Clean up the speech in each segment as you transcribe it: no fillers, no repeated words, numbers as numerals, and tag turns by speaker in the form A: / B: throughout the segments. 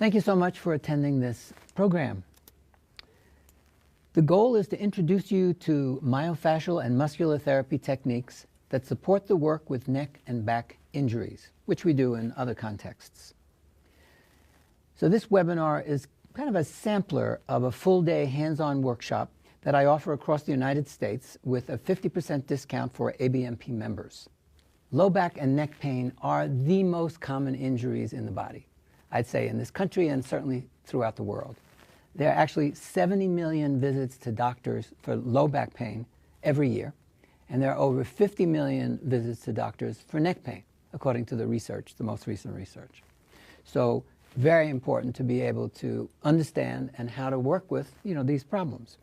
A: Thank you so much for attending this program. The goal is to introduce you to myofascial and muscular therapy techniques that support the work with neck and back injuries, which we do in other contexts. So this webinar is kind of a sampler of a full-day hands-on workshop that I offer across the United States with a 50% discount for ABMP members. Low back and neck pain are the most common injuries in the body, I'd say in this country and certainly throughout the world. There are actually 70 million visits to doctors for low back pain every year, and there are over 50 million visits to doctors for neck pain, according to the research, the most recent research. So very important to be able to understand and how to work with, these problems.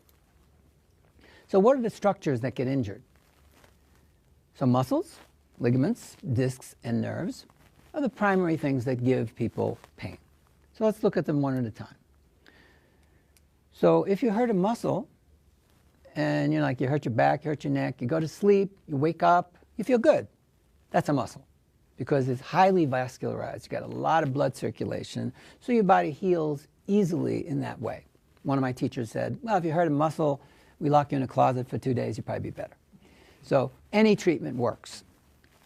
A: So what are the structures that get injured? So muscles, ligaments, discs, and nerves are the primary things that give people pain. So let's look at them one at a time. So if you hurt a muscle, and you hurt your back, you hurt your neck, you go to sleep, you wake up, you feel good. That's a muscle because it's highly vascularized. You got a lot of blood circulation, so your body heals easily in that way. One of my teachers said, well, if you hurt a muscle, we lock you in a closet for 2 days, you'll probably be better. So any treatment works.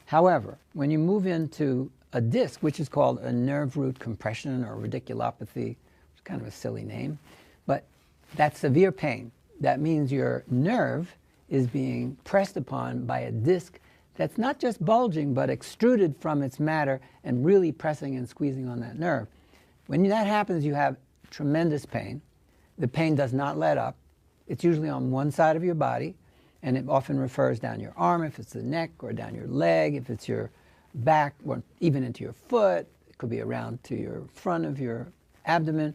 A: However, when you move into a disc, which is called a nerve root compression or radiculopathy, it's kind of a silly name, but that's severe pain. That means your nerve is being pressed upon by a disc that's not just bulging, but extruded from its matter and really pressing and squeezing on that nerve. When that happens, you have tremendous pain. The pain does not let up. It's usually on one side of your body, and it often refers down your arm if it's the neck, or down your leg if it's your back, or even into your foot. It could be around to your front of your abdomen.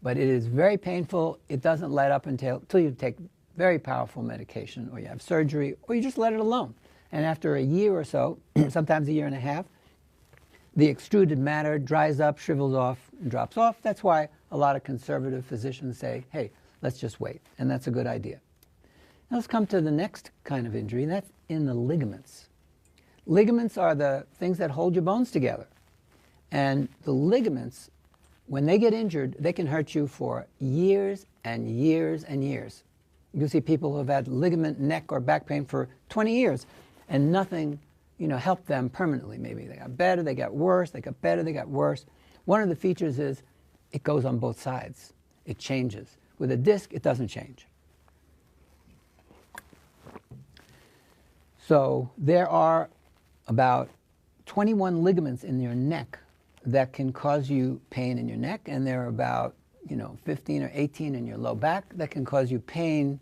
A: But it is very painful. It doesn't let up until you take very powerful medication, or you have surgery, or you just let it alone. And after a year or so, sometimes a year and a half, the extruded matter dries up, shrivels off, and drops off. That's why a lot of conservative physicians say, hey, let's just wait. And that's a good idea. Now let's come to the next kind of injury, and that's in the ligaments. Ligaments are the things that hold your bones together. And the ligaments, when they get injured, they can hurt you for years and years and years. You see people who have had ligament, neck, or back pain for 20 years, and nothing, helped them permanently. Maybe they got better, they got worse, they got better, they got worse. One of the features is it goes on both sides. It changes. With a disc, it doesn't change. So there are about 21 ligaments in your neck that can cause you pain in your neck, and there are about 15 or 18 in your low back that can cause you pain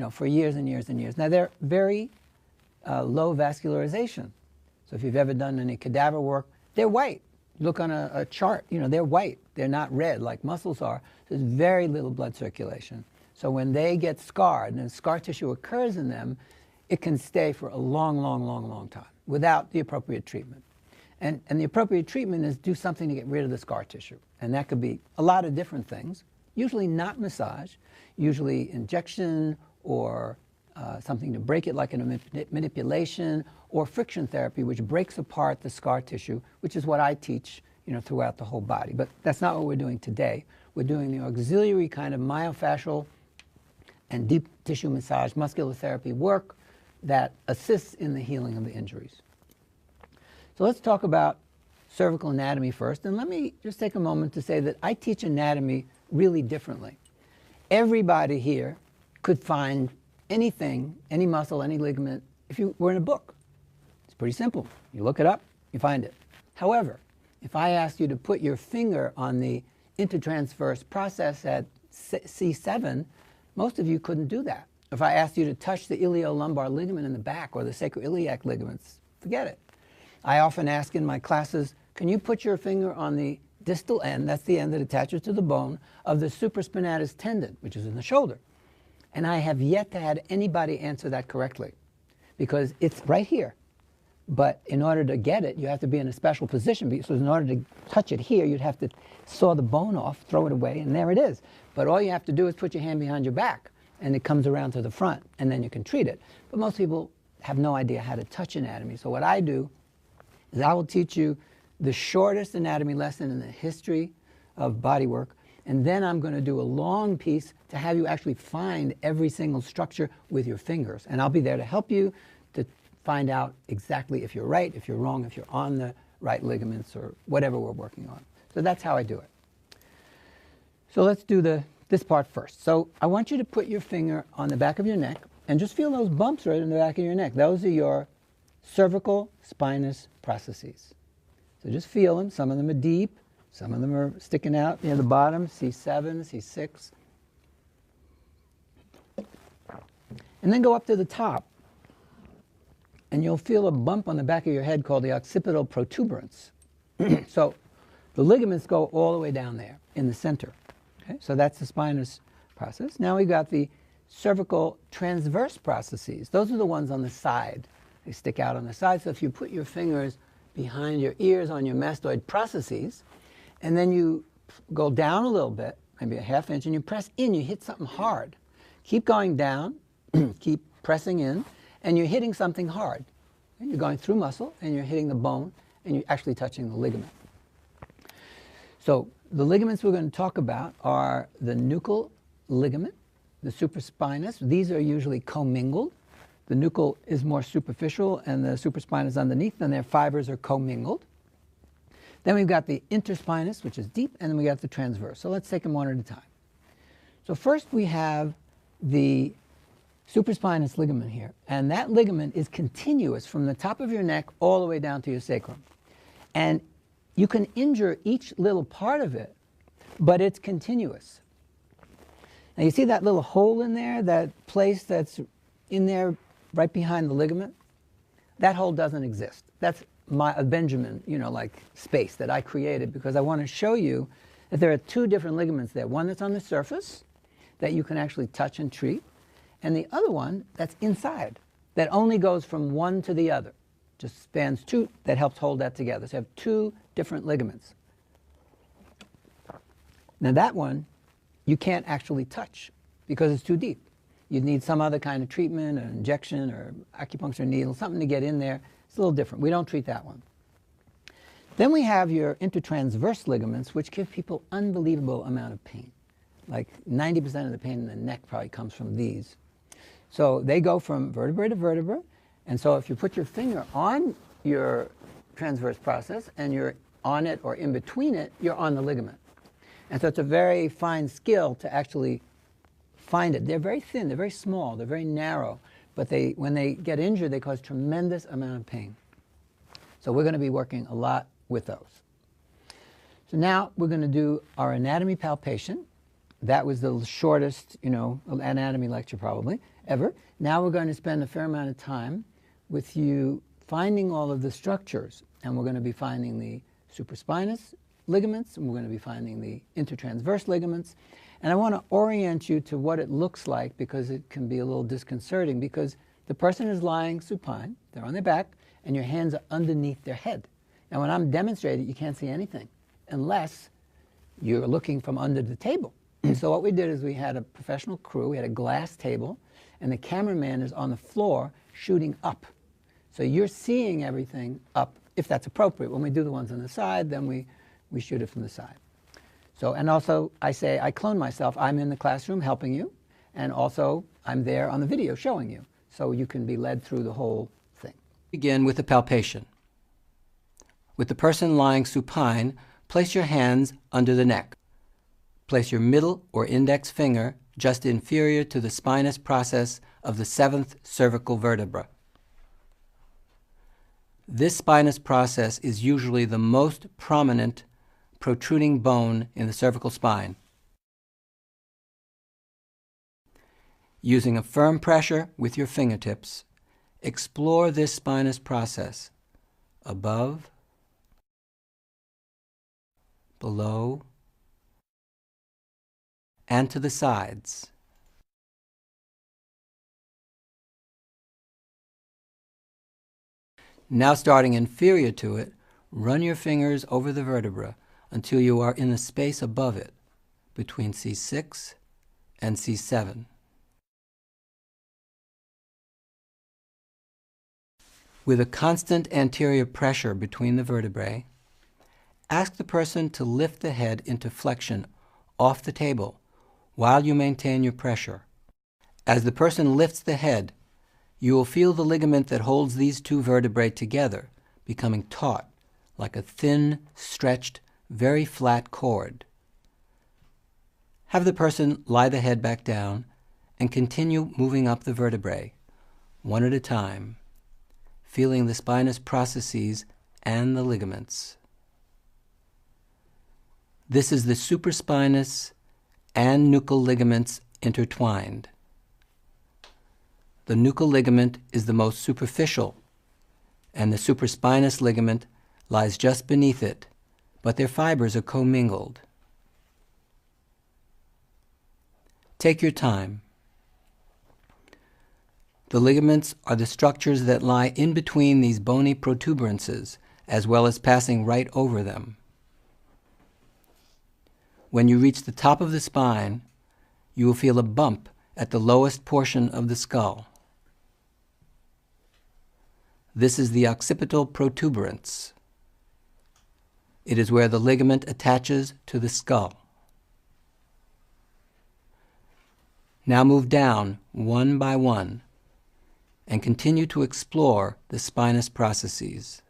A: for years and years and years. Now they're very low vascularization. So if you've ever done any cadaver work, they're white. Look on a chart, they're white. They're not red like muscles are. There's very little blood circulation. So when they get scarred and scar tissue occurs in them, it can stay for a long, long, long, long time without the appropriate treatment. And the appropriate treatment is do something to get rid of the scar tissue. And that could be a lot of different things, usually not massage, usually injection or something to break it like a manipulation, or friction therapy, which breaks apart the scar tissue, which is what I teach throughout the whole body. But that's not what we're doing today. We're doing the auxiliary kind of myofascial and deep tissue massage muscular therapy work that assists in the healing of the injuries. So let's talk about cervical anatomy first, and let me just take a moment to say that I teach anatomy really differently. Everybody here could find anything, any muscle, any ligament, if you were in a book. It's pretty simple. You look it up, you find it. However, if I asked you to put your finger on the intertransverse process at C7, most of you couldn't do that. If I asked you to touch the iliolumbar ligament in the back or the sacroiliac ligaments, forget it. I often ask in my classes, can you put your finger on the distal end, that's the end that attaches to the bone, of the supraspinatus tendon, which is in the shoulder? And I have yet to have anybody answer that correctly, because it's right here. But in order to get it, you have to be in a special position. So in order to touch it here, you'd have to saw the bone off, throw it away, and there it is. But all you have to do is put your hand behind your back, and it comes around to the front, and then you can treat it. But most people have no idea how to touch anatomy. So what I do is I will teach you the shortest anatomy lesson in the history of body work. And then I'm going to do a long piece to have you actually find every single structure with your fingers. And I'll be there to help you to find out exactly if you're right, if you're wrong, if you're on the right ligaments or whatever we're working on. So that's how I do it. So let's do this part first. So I want you to put your finger on the back of your neck and just feel those bumps right in the back of your neck. Those are your cervical spinous processes. So just feel them. Some of them are deep. Some of them are sticking out near the bottom, C7, C6. And then go up to the top. And you'll feel a bump on the back of your head called the occipital protuberance. So the ligaments go all the way down there in the center. Okay? So that's the spinous process. Now we've got the cervical transverse processes. Those are the ones on the side. They stick out on the side. So if you put your fingers behind your ears on your mastoid processes, and then you go down a little bit, maybe a ½ inch, and you press in, you hit something hard. Keep going down, keep pressing in, and you're hitting something hard. And you're going through muscle, and you're hitting the bone, and you're actually touching the ligament. So the ligaments we're going to talk about are the nuchal ligament, the supraspinous. These are usually commingled. The nuchal is more superficial, and the supraspinous is underneath, and their fibers are commingled. Then we've got the interspinous, which is deep, and then we got the transverse. So let's take them one at a time. So first we have the supraspinous ligament here, and that ligament is continuous from the top of your neck all the way down to your sacrum. And you can injure each little part of it, but it's continuous. Now you see that little hole in there, that place that's in there right behind the ligament? That hole doesn't exist. That's a Benjamin, like space that I created because I want to show you that there are two different ligaments there. One that's on the surface that you can actually touch and treat, and the other one that's inside that only goes from one to the other. Just spans two, that helps hold that together. So you have two different ligaments. Now that one you can't actually touch because it's too deep. You'd need some other kind of treatment, an injection or acupuncture needle, something to get in there. It's a little different. We don't treat that one. Then we have your intertransverse ligaments, which give people unbelievable amount of pain. Like 90% of the pain in the neck probably comes from these. So they go from vertebra to vertebra. And so if you put your finger on your transverse process and you're on it or in between it, you're on the ligament. And so it's a very fine skill to actually find it. They're very thin, they're very small, they're very narrow. But when they get injured, they cause tremendous amount of pain. So we're going to be working a lot with those. So now we're going to do our anatomy palpation. That was the shortest, anatomy lecture probably ever. Now we're going to spend a fair amount of time with you finding all of the structures. And we're going to be finding the supraspinous ligaments, and we're going to be finding the intertransverse ligaments. And I want to orient you to what it looks like because it can be a little disconcerting because the person is lying supine, they're on their back, and your hands are underneath their head. Now when I'm demonstrating, you can't see anything unless you're looking from under the table. So what we did is we had a professional crew, we had a glass table, and the cameraman is on the floor shooting up. So you're seeing everything up, if that's appropriate. When we do the ones on the side, then we shoot it from the side. So, and also, I clone myself. I'm in the classroom helping you, and also I'm there on the video showing you, so you can be led through the whole thing. Begin with the palpation. With the person lying supine, place your hands under the neck. Place your middle or index finger just inferior to the spinous process of the 7th cervical vertebra. This spinous process is usually the most prominent protruding bone in the cervical spine. Using a firm pressure with your fingertips, explore this spinous process above, below, and to the sides. Now starting inferior to it, run your fingers over the vertebra until you are in the space above it, between C6 and C7. With a constant anterior pressure between the vertebrae, ask the person to lift the head into flexion off the table while you maintain your pressure. As the person lifts the head, you will feel the ligament that holds these two vertebrae together becoming taut, like a thin, stretched, very flat cord. Have the person lie the head back down and continue moving up the vertebrae, one at a time, feeling the spinous processes and the ligaments. This is the supraspinous and nuchal ligaments intertwined. The nuchal ligament is the most superficial, and the supraspinous ligament lies just beneath it, but their fibers are commingled. Take your time. The ligaments are the structures that lie in between these bony protuberances, as well as passing right over them. When you reach the top of the spine, you will feel a bump at the lowest portion of the skull. This is the occipital protuberance. It is where the ligament attaches to the skull. Now move down one by one and continue to explore the spinous processes.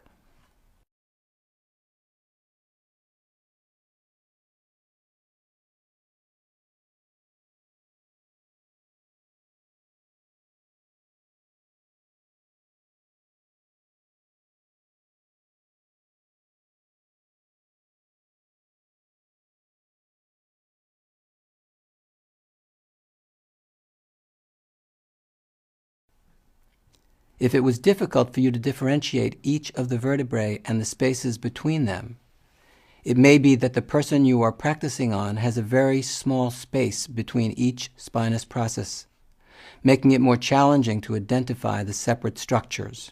A: If it was difficult for you to differentiate each of the vertebrae and the spaces between them, it may be that the person you are practicing on has a very small space between each spinous process, making it more challenging to identify the separate structures.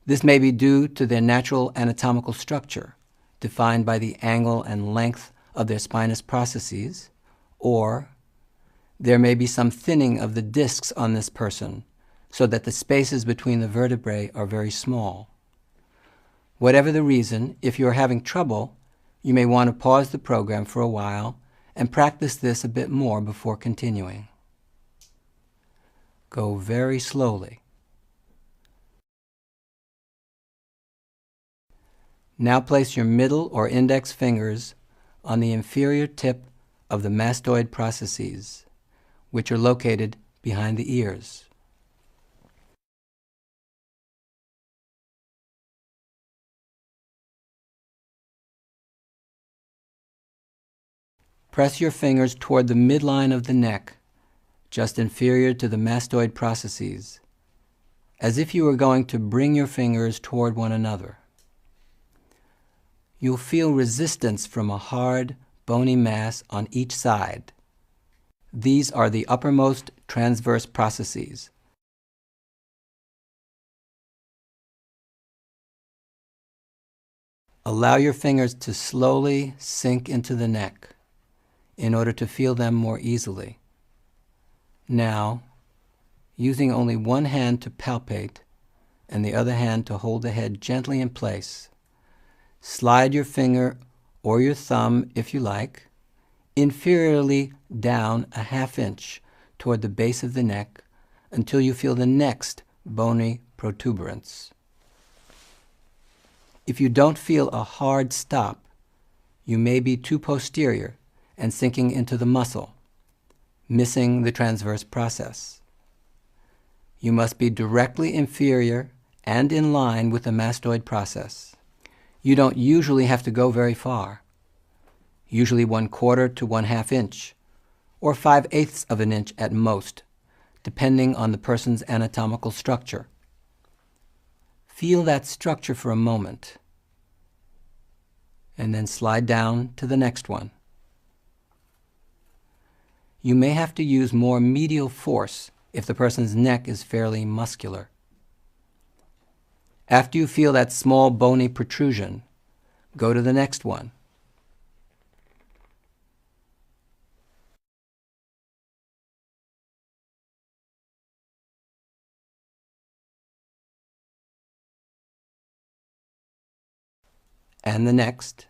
A: This may be due to their natural anatomical structure, defined by the angle and length of their spinous processes, or there may be some thinning of the discs on this person, so that the spaces between the vertebrae are very small. Whatever the reason, if you are having trouble, you may want to pause the program for a while and practice this a bit more before continuing. Go very slowly. Now place your middle or index fingers on the inferior tip of the mastoid processes, which are located behind the ears. Press your fingers toward the midline of the neck, just inferior to the mastoid processes, as if you were going to bring your fingers toward one another. You'll feel resistance from a hard, bony mass on each side. These are the uppermost transverse processes. Allow your fingers to slowly sink into the neck in order to feel them more easily. Now, using only one hand to palpate and the other hand to hold the head gently in place, slide your finger or your thumb, if you like, inferiorly down a ½ inch toward the base of the neck until you feel the next bony protuberance. If you don't feel a hard stop, you may be too posterior and sinking into the muscle, missing the transverse process. You must be directly inferior and in line with the mastoid process. You don't usually have to go very far, usually 1/4 to 1/2 inch, or 5/8 of an inch at most, depending on the person's anatomical structure. Feel that structure for a moment, and then slide down to the next one. You may have to use more medial force if the person's neck is fairly muscular. After you feel that small bony protrusion, go to the next one. and the next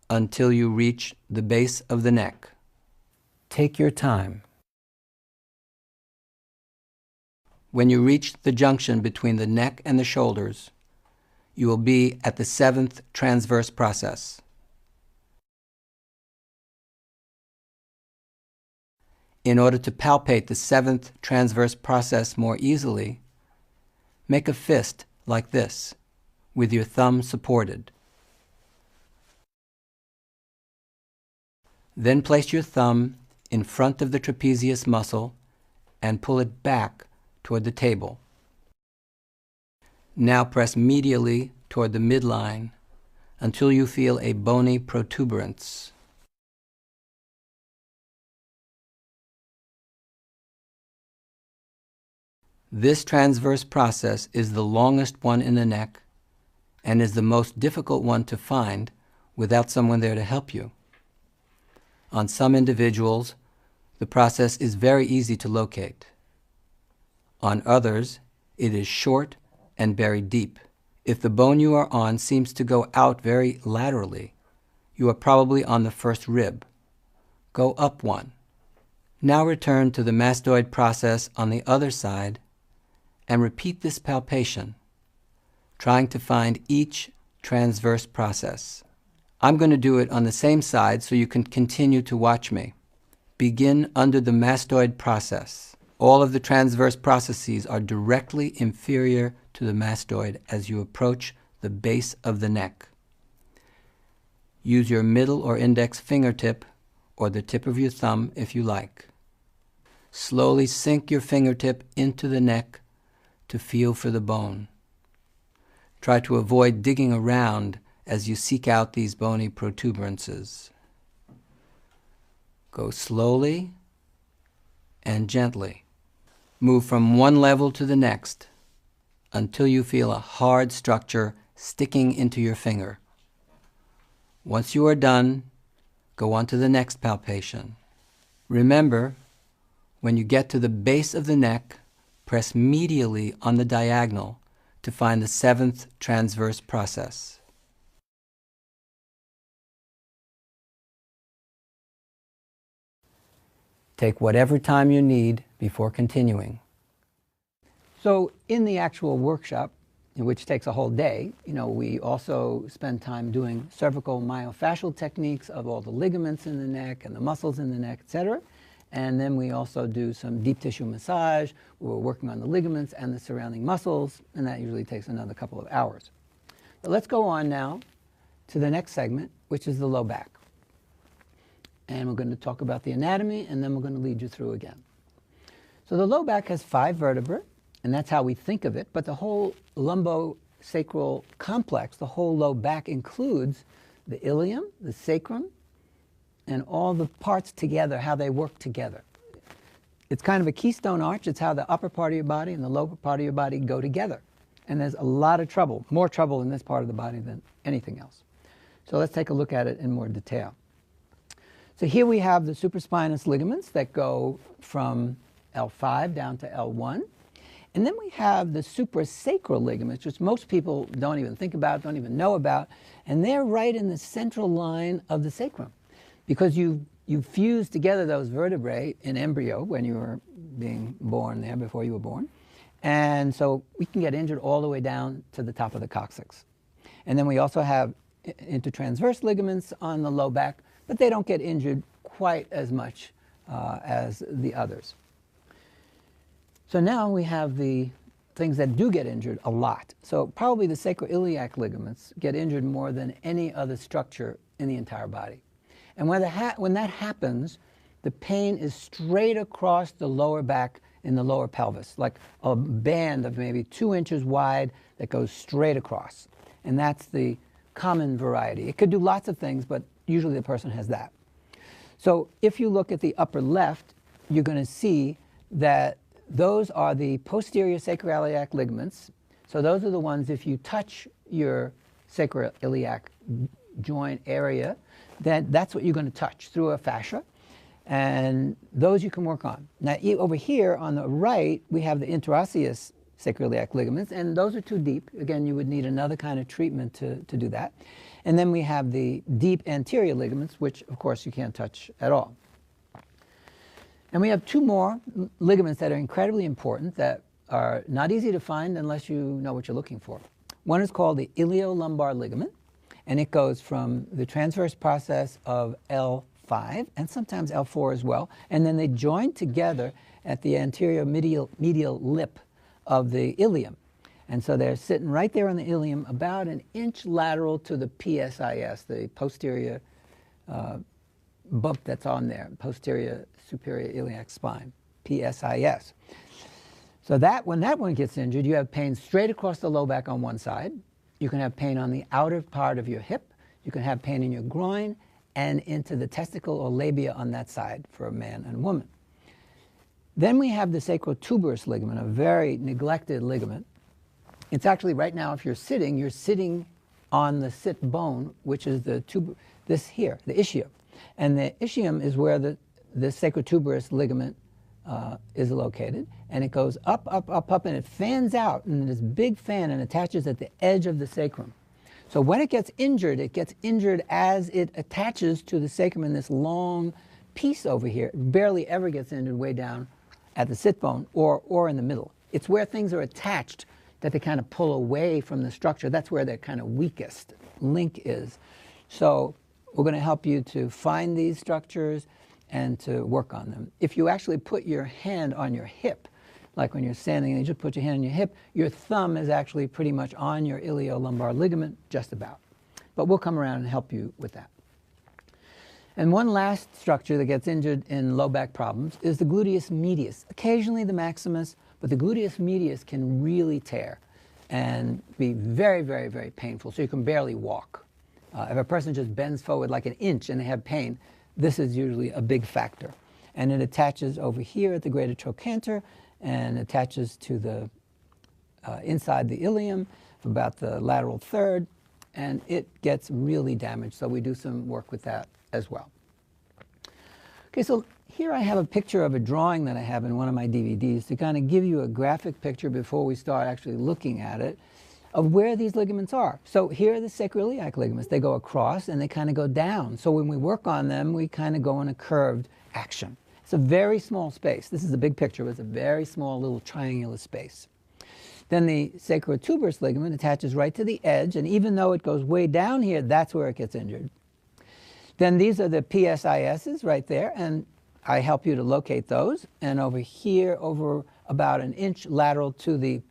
A: until you reach the base of the neck. Take your time. When you reach the junction between the neck and the shoulders, you will be at the 7th transverse process. In order to palpate the 7th transverse process more easily, make a fist like this, with your thumb supported. Then place your thumb in front of the trapezius muscle and pull it back toward the table. Now press medially toward the midline until you feel a bony protuberance. This transverse process is the longest one in the neck and is the most difficult one to find without someone there to help you. On some individuals, the process is very easy to locate. On others, it is short and buried deep. If the bone you are on seems to go out very laterally, you are probably on the first rib. Go up one. Now return to the mastoid process on the other side and repeat this palpation, trying to find each transverse process. I'm going to do it on the same side so you can continue to watch me. Begin under the mastoid process. All of the transverse processes are directly inferior to the mastoid as you approach the base of the neck. Use your middle or index fingertip or the tip of your thumb if you like. Slowly sink your fingertip into the neck to feel for the bone. Try to avoid digging around as you seek out these bony protuberances. Go slowly and gently. Move from one level to the next until you feel a hard structure sticking into your finger. Once you are done, go on to the next palpation. Remember, when you get to the base of the neck, press medially on the diagonal to find the 7th transverse process. Take whatever time you need before continuing. So in the actual workshop, which takes a whole day, we also spend time doing cervical myofascial techniques of all the ligaments in the neck and the muscles in the neck, etc. And then we also do some deep tissue massage. We're working on the ligaments and the surrounding muscles, and that usually takes another couple of hours. But let's go on now to the next segment, which is the low back. And we're going to talk about the anatomy, and then we're going to lead you through again. So the low back has 5 vertebrae, and that's how we think of it, but the whole lumbosacral complex, the whole low back, includes the ilium, the sacrum, and all the parts together, how they work together. It's kind of a keystone arch. It's how the upper part of your body and the lower part of your body go together. And there's a lot of trouble, more trouble in this part of the body than anything else. So let's take a look at it in more detail. So here we have the supraspinous ligaments that go from L5 down to L1. And then we have the suprasacral ligaments, which most people don't even think about, don't even know about. And they're right in the central line of the sacrum, because you fuse together those vertebrae in embryo when you were being born there, before you were born. And so we can get injured all the way down to the top of the coccyx. And then we also have intertransverse ligaments on the low back, but they don't get injured quite as much as the others. So now we have the things that do get injured a lot. So probably the sacroiliac ligaments get injured more than any other structure in the entire body. And when that happens, the pain is straight across the lower back in the lower pelvis, like a band of maybe 2 inches wide that goes straight across. And that's the common variety. It could do lots of things, but usually the person has that. So if you look at the upper left, you're going to see that those are the posterior sacroiliac ligaments. So those are the ones, if you touch your sacroiliac joint area, then that's what you're going to touch through a fascia. And those you can work on. Now over here on the right, we have the interosseous sacroiliac ligaments, and those are too deep. Again, you would need another kind of treatment to do that. And then we have the deep anterior ligaments, which of course you can't touch at all. And we have two more ligaments that are incredibly important that are not easy to find unless you know what you're looking for. One is called the Iliolumbar ligament, and it goes from the transverse process of L5 and sometimes L4 as well, and then they join together at the anterior medial lip of the ilium. And so they're sitting right there on the ilium, about an inch lateral to the PSIS, the posterior bump that's on there, posterior superior iliac spine, PSIS. So that when that one gets injured, you have pain straight across the low back on one side. You can have pain on the outer part of your hip. You can have pain in your groin and into the testicle or labia on that side for a man and a woman. Then we have the sacrotuberous ligament, a very neglected ligament. It's actually right now, if you're sitting on the sit bone, which is the this here, the ischium. And the ischium is where the sacrotuberous ligament is located, and it goes up, up, up, up, and it fans out in this big fan and attaches at the edge of the sacrum. So when it gets injured as it attaches to the sacrum in this long piece over here. It barely ever gets injured way down at the sit bone or in the middle. It's where things are attached that they kind of pull away from the structure. That's where their kind of weakest link is. So we're going to help you to find these structures and to work on them. If you actually put your hand on your hip, like when you're standing and you just put your hand on your hip, your thumb is actually pretty much on your iliolumbar ligament, just about. But we'll come around and help you with that. And one last structure that gets injured in low back problems is the gluteus medius. Occasionally the maximus, but the gluteus medius can really tear and be very, very, very painful, so you can barely walk. If a person just bends forward like an inch and they have pain, this is usually a big factor. And it attaches over here at the greater trochanter and attaches to the inside the ilium, about the lateral third, and it gets really damaged. So we do some work with that as well. Okay, so here I have a picture of a drawing that I have in one of my DVDs to kind of give you a graphic picture before we start actually looking at it of where these ligaments are. So here are the sacroiliac ligaments. They go across and they kind of go down. So when we work on them, we kind of go in a curved action. It's a very small space. This is a big picture, but it's a very small little triangular space. Then the sacrotuberous ligament attaches right to the edge, and even though it goes way down here, that's where it gets injured. Then these are the PSISs right there, and I help you to locate those. And over here, over about an inch lateral to the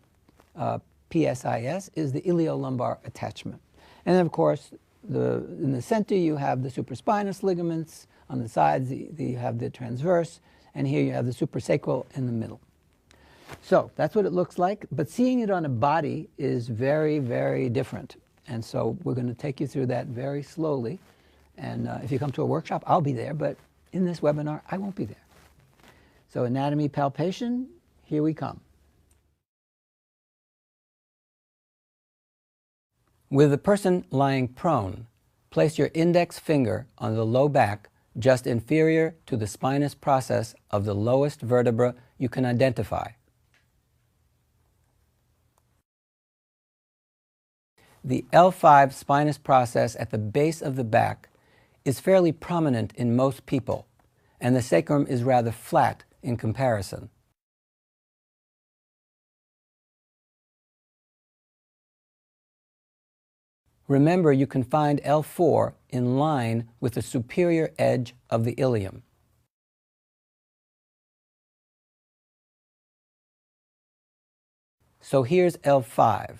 A: PSIS is the iliolumbar attachment. And then of course, in the center you have the supraspinous ligaments. On the sides you have the transverse, and here you have the suprasacral in the middle. So that's what it looks like, but seeing it on a body is very, very different. And so we're going to take you through that very slowly. And if you come to a workshop, I'll be there, but in this webinar, I won't be there. So anatomy palpation, here we come. With the person lying prone, place your index finger on the low back just inferior to the spinous process of the lowest vertebra you can identify. The L5 spinous process at the base of the back is fairly prominent in most people, and the sacrum is rather flat in comparison. Remember, you can find L4 in line with the superior edge of the ilium. So here's L5.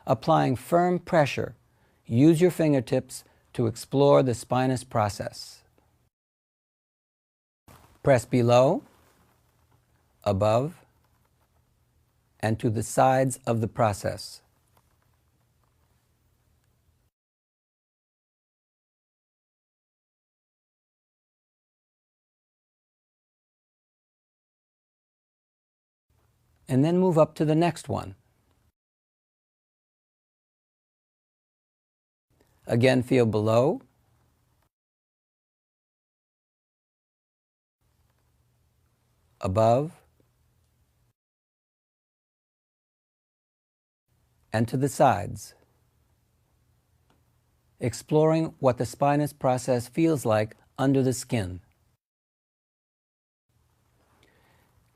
A: Applying firm pressure, use your fingertips to explore the spinous process. Press below, above, and to the sides of the process. And then move up to the next one. Again, feel below, above, and to the sides, exploring what the spinous process feels like under the skin.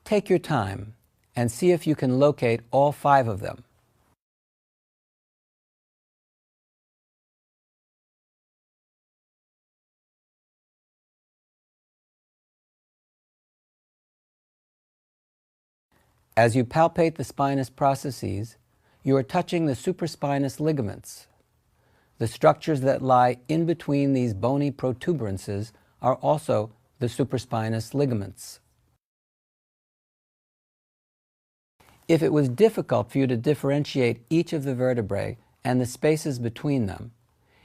A: Take your time and see if you can locate all 5 of them. As you palpate the spinous processes, you are touching the supraspinous ligaments. The structures that lie in between these bony protuberances are also the supraspinous ligaments. If it was difficult for you to differentiate each of the vertebrae and the spaces between them,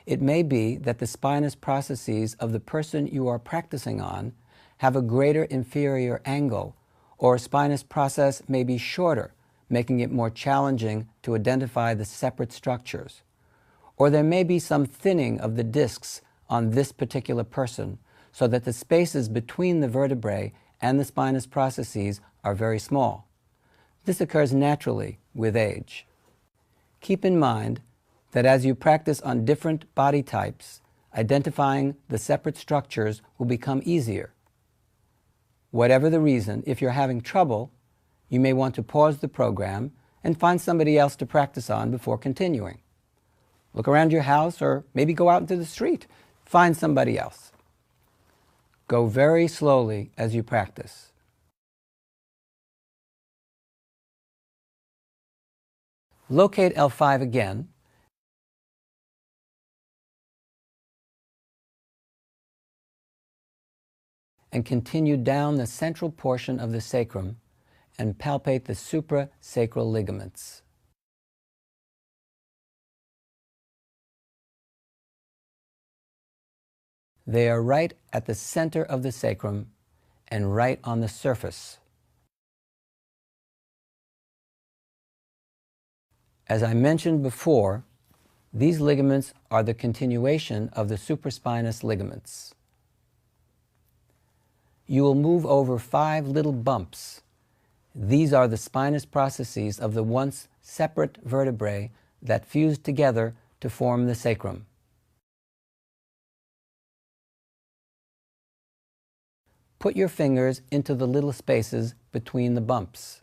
A: it may be that the spinous processes of the person you are practicing on have a greater inferior angle, or a spinous process may be shorter, making it more challenging to identify the separate structures. Or there may be some thinning of the discs on this particular person, so that the spaces between the vertebrae and the spinous processes are very small. This occurs naturally with age. Keep in mind that as you practice on different body types, identifying the separate structures will become easier. Whatever the reason, if you're having trouble, you may want to pause the program and find somebody else to practice on before continuing. Look around your house or maybe go out into the street. Find somebody else. Go very slowly as you practice. Locate L5 again and continue down the central portion of the sacrum and palpate the suprasacral ligaments. They are right at the center of the sacrum and right on the surface. As I mentioned before, these ligaments are the continuation of the supraspinous ligaments. You will move over 5 little bumps. These are the spinous processes of the once separate vertebrae that fused together to form the sacrum. Put your fingers into the little spaces between the bumps.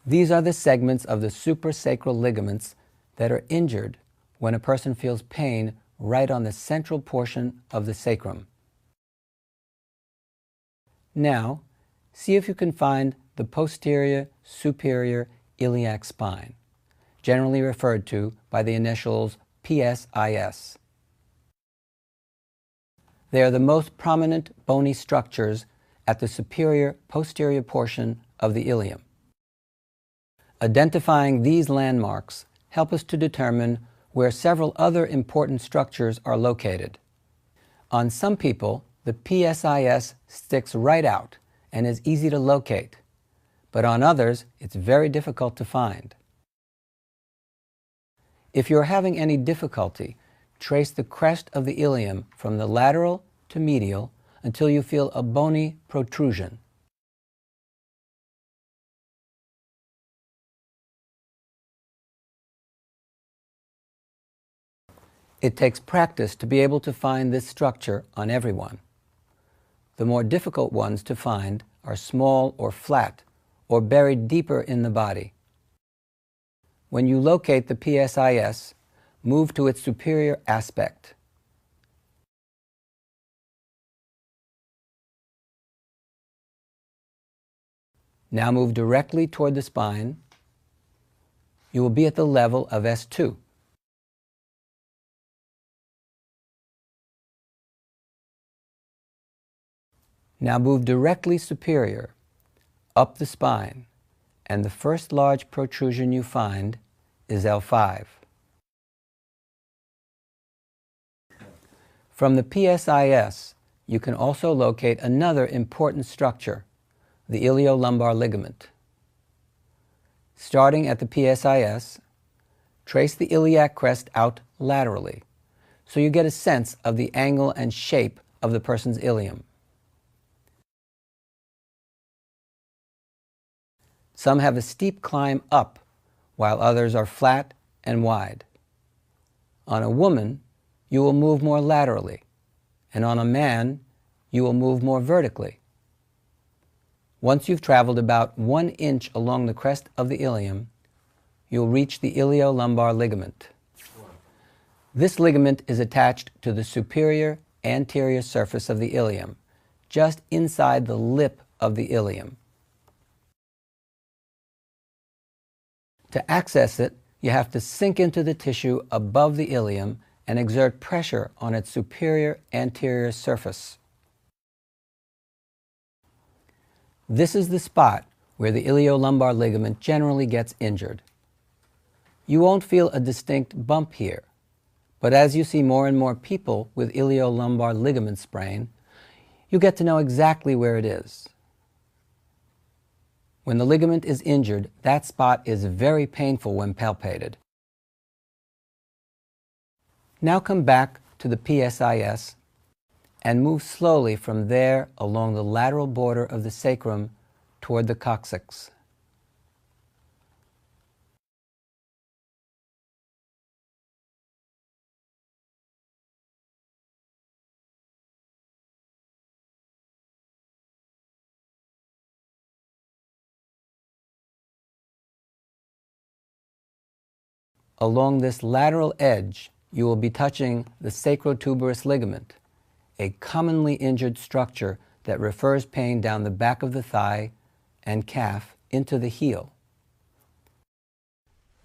A: These are the segments of the suprasacral ligaments that are injured when a person feels pain right on the central portion of the sacrum. Now, see if you can find the posterior superior iliac spine, generally referred to by the initials PSIS. They are the most prominent bony structures at the superior posterior portion of the ilium. Identifying these landmarks help us to determine where several other important structures are located. On some people, the PSIS sticks right out and is easy to locate, but on others, it's very difficult to find. If you're having any difficulty, trace the crest of the ilium from the lateral to medial until you feel a bony protrusion. It takes practice to be able to find this structure on everyone. The more difficult ones to find are small or flat or buried deeper in the body. When you locate the PSIS, move to its superior aspect. Now move directly toward the spine. You will be at the level of S2. Now move directly superior, up the spine, and the first large protrusion you find is L5. From the PSIS, you can also locate another important structure, the iliolumbar ligament. Starting at the PSIS, trace the iliac crest out laterally, so you get a sense of the angle and shape of the person's ilium. Some have a steep climb up, while others are flat and wide. On a woman, you will move more laterally, and on a man, you will move more vertically. Once you've traveled about 1 inch along the crest of the ilium, you'll reach the iliolumbar ligament. This ligament is attached to the superior anterior surface of the ilium, just inside the lip of the ilium. To access it, you have to sink into the tissue above the ilium and exert pressure on its superior anterior surface. This is the spot where the iliolumbar ligament generally gets injured. You won't feel a distinct bump here, but as you see more and more people with iliolumbar ligament sprain, you get to know exactly where it is. When the ligament is injured, that spot is very painful when palpated. Now come back to the PSIS and move slowly from there along the lateral border of the sacrum toward the coccyx. Along this lateral edge, you will be touching the sacrotuberous ligament, a commonly injured structure that refers pain down the back of the thigh and calf into the heel.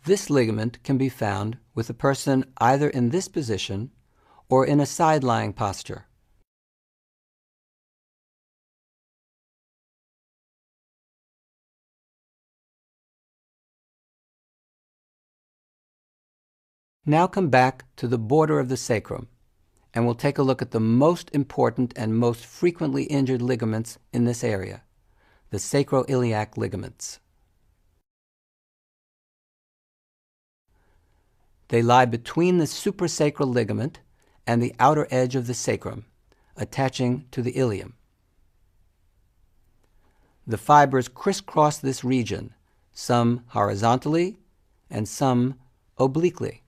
A: This ligament can be found with a person either in this position or in a side-lying posture. Now come back to the border of the sacrum, and we'll take a look at the most important and most frequently injured ligaments in this area, the sacroiliac ligaments. They lie between the suprasacral ligament and the outer edge of the sacrum, attaching to the ilium. The fibers crisscross this region, some horizontally and some obliquely.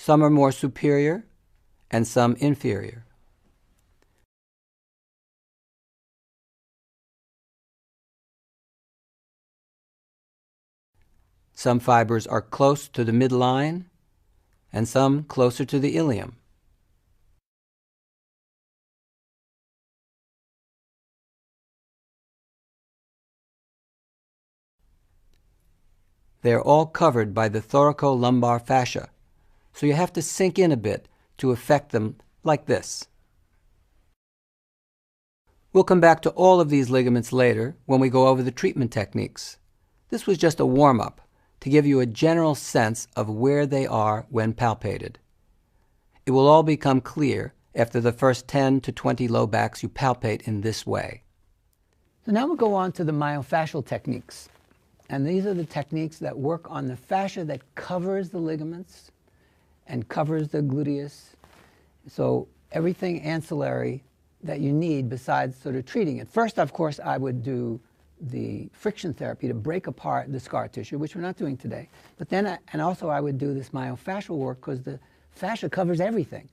A: Some are more superior and some inferior. Some fibers are close to the midline and some closer to the ilium. They are all covered by the thoracolumbar fascia, so you have to sink in a bit to affect them like this. We'll come back to all of these ligaments later when we go over the treatment techniques. This was just a warm-up to give you a general sense of where they are when palpated. It will all become clear after the first 10 to 20 low backs you palpate in this way. So now we'll go on to the myofascial techniques. And these are the techniques that work on the fascia that covers the ligaments and covers the gluteus. So everything ancillary that you need besides sort of treating it. First, of course, I would do the friction therapy to break apart the scar tissue, which we're not doing today. But then, and also I would do this myofascial work because the fascia covers everything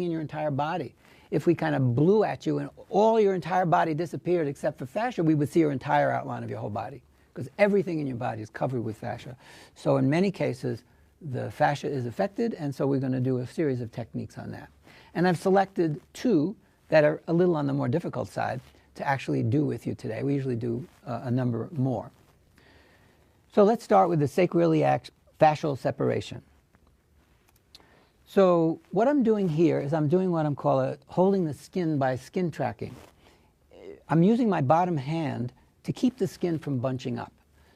A: in your entire body. If we kind of blew at you and all your entire body disappeared except for fascia, we would see your entire outline of your whole body because everything in your body is covered with fascia. So in many cases, the fascia is affected, and so we're going to do a series of techniques on that. And I've selected two that are a little on the more difficult side to actually do with you today. We usually do a number more. So let's start with the sacroiliac fascial separation. So what I'm doing here is I'm doing what I'm calling holding the skin by skin tracking. I'm using my bottom hand to keep the skin from bunching up.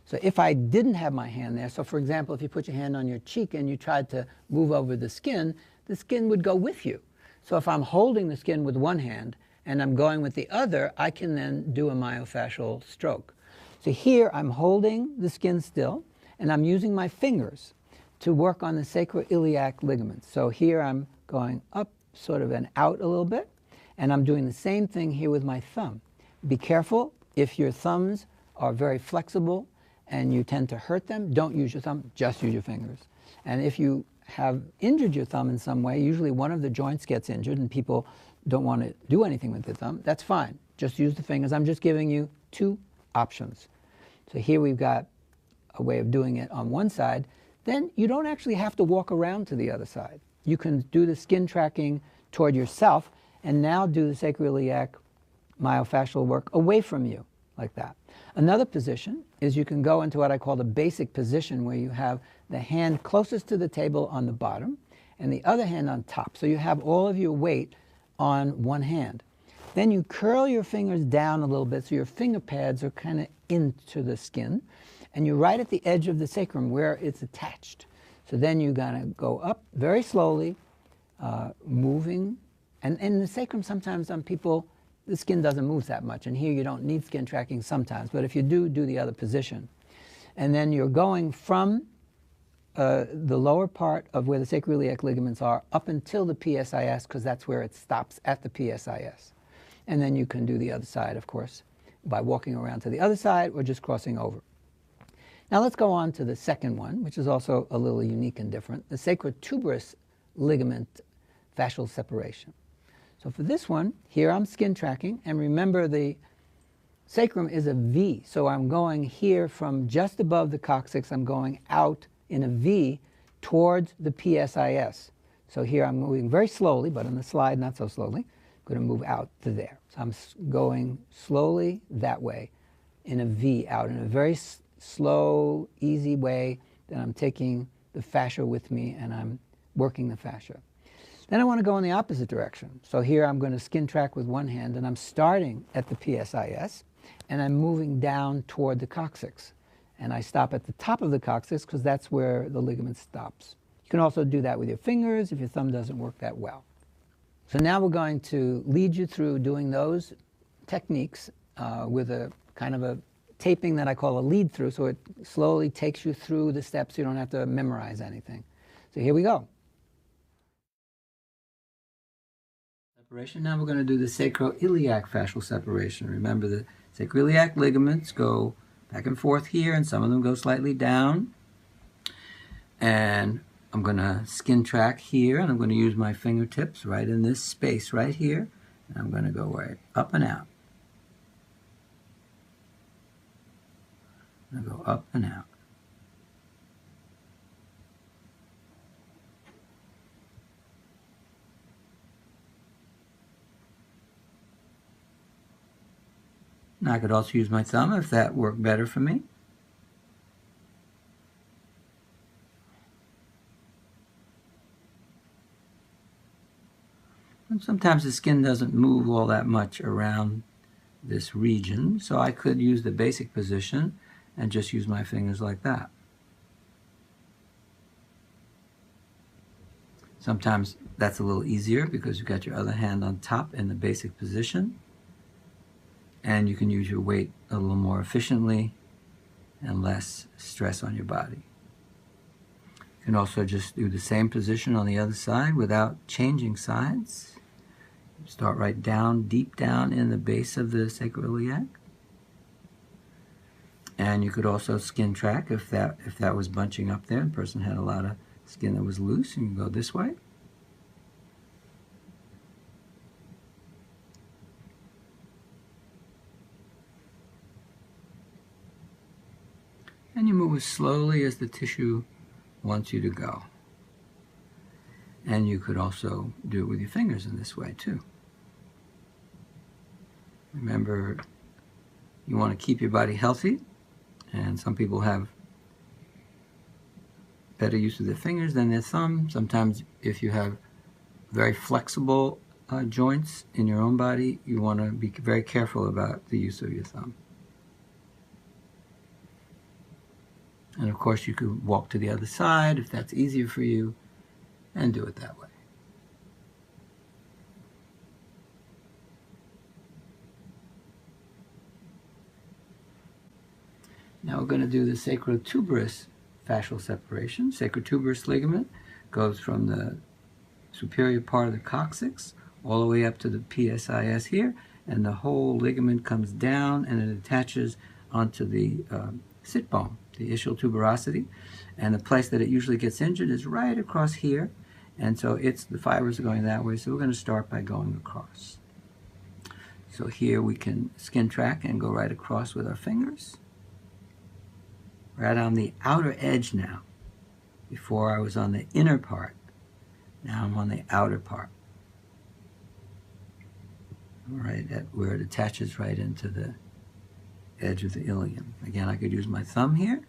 A: So if I didn't have my hand there, so for example, if you put your hand on your cheek and you tried to move over the skin would go with you. So if I'm holding the skin with one hand and I'm going with the other, I can then do a myofascial stroke. So here I'm holding the skin still, and I'm using my fingers to work on the sacroiliac ligaments. So here I'm going up sort of and out a little bit, And I'm doing the same thing here with my thumb. Be careful, if your thumbs are very flexible and you tend to hurt them, don't use your thumb, just use your fingers. And if you have injured your thumb in some way, usually one of the joints gets injured and people don't want to do anything with their thumb, that's fine. Just use the fingers. I'm just giving you two options. So here we've got a way of doing it on one side. Then you don't actually have to walk around to the other side. You can do the skin tracking toward yourself and now do the sacroiliac myofascial work away from you, like that. Another position is you can go into what I call the basic position, where you have the hand closest to the table on the bottom and the other hand on top. So you have all of your weight on one hand. Then you curl your fingers down a little bit so your finger pads are kind of into the skin, and you're right at the edge of the sacrum where it's attached. So then you're going to go up very slowly, moving. And in the sacrum, sometimes on people, the skin doesn't move that much. And here you don't need skin tracking sometimes. But if you do, do the other position. And then you're going from the lower part of where the sacroiliac ligaments are up until the PSIS, because that's where it stops, at the PSIS. And then you can do the other side, of course, by walking around to the other side or just crossing over. Now let's go on to the second one, which is also a little unique and different, the sacrotuberous ligament fascial separation. So for this one, here I'm skin tracking, and remember the sacrum is a V, so I'm going here from just above the coccyx, I'm going out in a V towards the PSIS. So here I'm moving very slowly, but on the slide not so slowly. I'm going to move out to there. So I'm going slowly that way in a V out, in a very slow, easy way that I'm taking the fascia with me and I'm working the fascia. Then I want to go in the opposite direction. So here I'm going to skin track with one hand, and I'm starting at the PSIS, and I'm moving down toward the coccyx. And I stop at the top of the coccyx because that's where the ligament stops. You can also do that with your fingers if your thumb doesn't work that well. So now we're going to lead you through doing those techniques with a kind of a taping that I call a lead through, so it slowly takes you through the steps. You don't have to memorize anything. So here we go. Separation. Now we're going to do the sacroiliac fascial separation. Remember, the sacroiliac ligaments go back and forth here, and some of them go slightly down. And I'm going to skin track here, and I'm going to use my fingertips right in this space right here. And I'm going to go right up and out. I'm going to go up and out. Now I could also use my thumb if that worked better for me. And sometimes the skin doesn't move all that much around this region, so I could use the basic position and just use my fingers like that. Sometimes that's a little easier because you've got your other hand on top in the basic position, and you can use your weight a little more efficiently and less stress on your body. You can also just do the same position on the other side without changing sides. Start right down, deep down in the base of the sacroiliac. And you could also skin track if that was bunching up there. The person had a lot of skin that was loose, and you can go this way. And you move as slowly as the tissue wants you to go. And you could also do it with your fingers in this way too. Remember, you want to keep your body healthy, and some people have better use of their fingers than their thumb. Sometimes if you have very flexible joints in your own body, you want to be very careful about the use of your thumb. And of course you could walk to the other side if that's easier for you, and do it that way. Now we're going to do the sacrotuberous fascial separation. Sacrotuberous ligament goes from the superior part of the coccyx all the way up to the PSIS here, and the whole ligament comes down and it attaches onto the sit bone, the ischial tuberosity, and the place that it usually gets injured is right across here, and so the fibers are going that way, so we're going to start by going across. So here we can skin track and go right across with our fingers. Right on the outer edge now. Before I was on the inner part. Now I'm on the outer part. Right at where it attaches right into the edge of the ilium. Again, I could use my thumb here.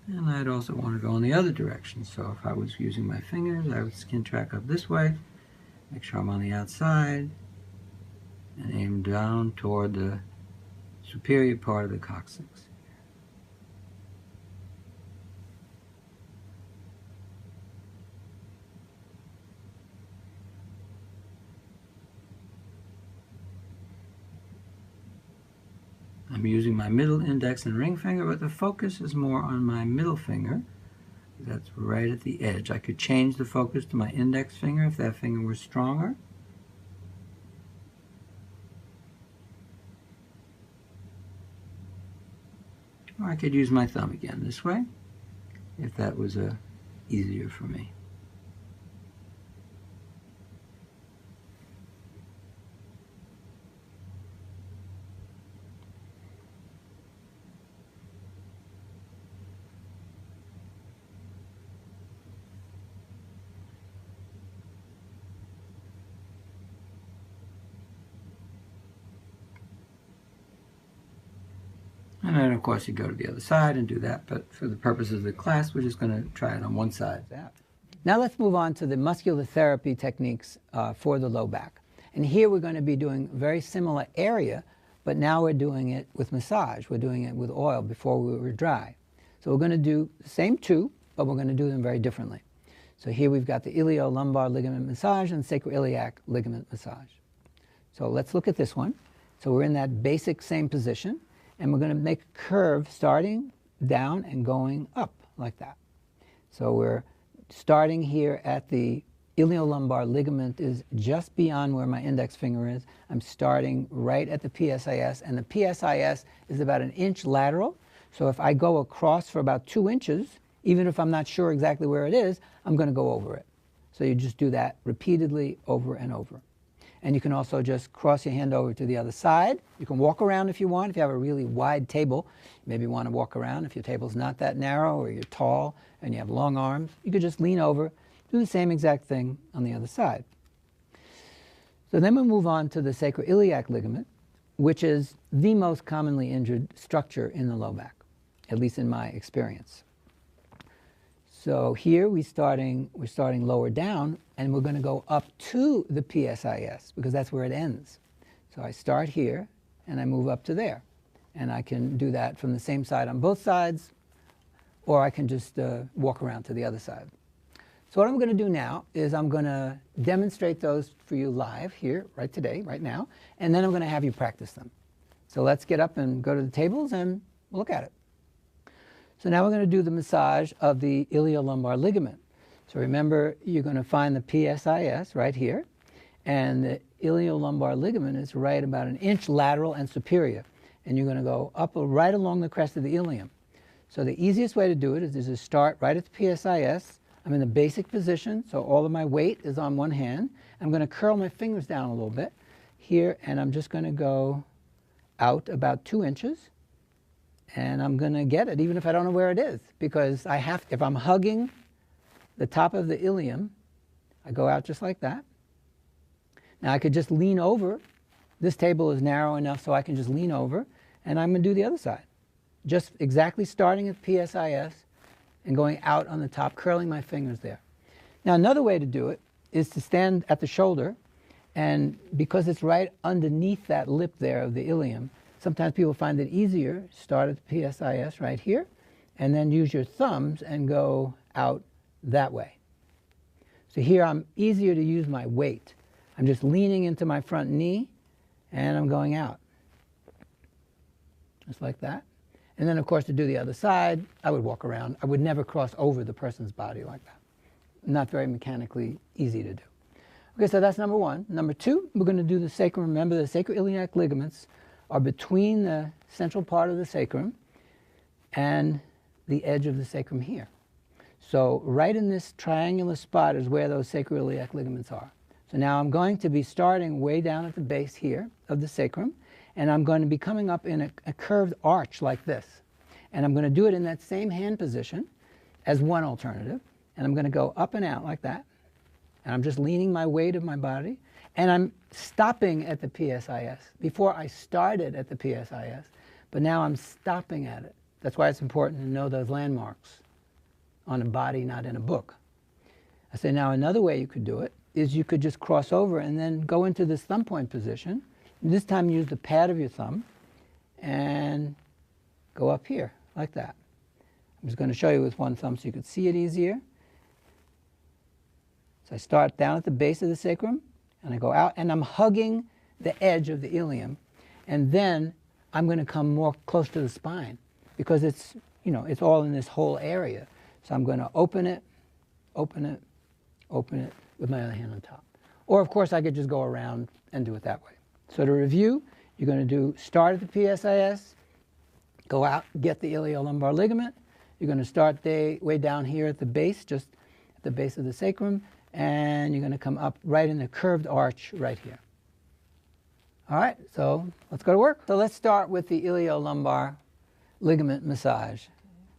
A: And I'd also want to go in the other direction. So if I was using my fingers, I would skin track up this way, make sure I'm on the outside, and aim down toward the superior part of the coccyx. I'm using my middle index and ring finger, but the focus is more on my middle finger. That's right at the edge. I could change the focus to my index finger if that finger were stronger. Or I could use my thumb again this way, if that was easier for me. And then, of course, you go to the other side and do that, but for the purposes of the class, we're just going to try it on one side. Now let's move on to the muscular therapy techniques for the low back. And here we're going to be doing a very similar area, but now we're doing it with massage. We're doing it with oil before we were dry. So we're going to do the same two, but we're going to do them very differently. So here we've got the iliolumbar ligament massage and sacroiliac ligament massage. So let's look at this one. So we're in that basic same position. And we're going to make a curve starting down and going up like that. So we're starting here at the iliolumbar ligament is just beyond where my index finger is. I'm starting right at the PSIS, and the PSIS is about 1 inch lateral. So if I go across for about 2 inches, even if I'm not sure exactly where it is, I'm going to go over it. So you just do that repeatedly over and over. And you can also just cross your hand over to the other side. You can walk around if you want. If you have a really wide table, maybe you want to walk around. If your table's not that narrow or you're tall and you have long arms, you could just lean over, do the same exact thing on the other side. So then we'll move on to the sacroiliac ligament, which is the most commonly injured structure in the low back, at least in my experience. So here we're starting lower down, and we're going to go up to the PSIS because that's where it ends. So I start here and I move up to there, and I can do that from the same side on both sides, or I can just walk around to the other side. So what I'm going to do now is I'm going to demonstrate those for you live here, right now, and then I'm going to have you practice them. So let's get up and go to the tables and look at it. So now we're going to do the massage of the iliolumbar ligament. So remember, you're going to find the PSIS right here, and the iliolumbar ligament is right about 1 inch lateral and superior, and you're going to go up right along the crest of the ilium. So the easiest way to do it is to start right at the PSIS. I'm in the basic position, so all of my weight is on one hand. I'm going to curl my fingers down a little bit here, and I'm just going to go out about 2 inches. And I'm going to get it, even if I don't know where it is, because if I'm hugging the top of the ilium, I go out just like that. Now I could just lean over. This table is narrow enough so I can just lean over, and I'm going to do the other side. Just exactly starting at PSIS and going out on the top, curling my fingers there. Now another way to do it is to stand at the shoulder, and because it's right underneath that lip there of the ilium, sometimes people find it easier, start at the PSIS right here, and then use your thumbs and go out that way. So here I'm easier to use my weight. I'm just leaning into my front knee and I'm going out. Just like that. And then of course to do the other side, I would walk around. I would never cross over the person's body like that. Not very mechanically easy to do. Okay, so that's number one. Number two, we're going to do the sacrum. Remember, the sacroiliac ligaments are between the central part of the sacrum and the edge of the sacrum here. So right in this triangular spot is where those sacroiliac ligaments are. So now I'm going to be starting way down at the base here of the sacrum, and I'm going to be coming up in a curved arch like this. And I'm going to do it in that same hand position as one alternative, and I'm going to go up and out like that. And I'm just leaning my weight of my body, and I'm stopping at the PSIS. Before I started at the PSIS, but now I'm stopping at it. That's why it's important to know those landmarks on a body, not in a book. I say now another way you could do it is you could just cross over and then go into this thumb point position. And this time use the pad of your thumb and go up here like that. I'm just going to show you with one thumb so you could see it easier. So I start down at the base of the sacrum, and I go out, and I'm hugging the edge of the ilium, and then I'm going to come more close to the spine because it's, you know, it's all in this whole area. So I'm going to open it, open it, open it with my other hand on top. Or of course I could just go around and do it that way. So to review, you're going to do start at the PSIS, go out, get the iliolumbar ligament. You're going to start way down here at the base, just at the base of the sacrum, and you're going to come up right in the curved arch right here. All right, so let's go to work. So let's start with the iliolumbar ligament massage.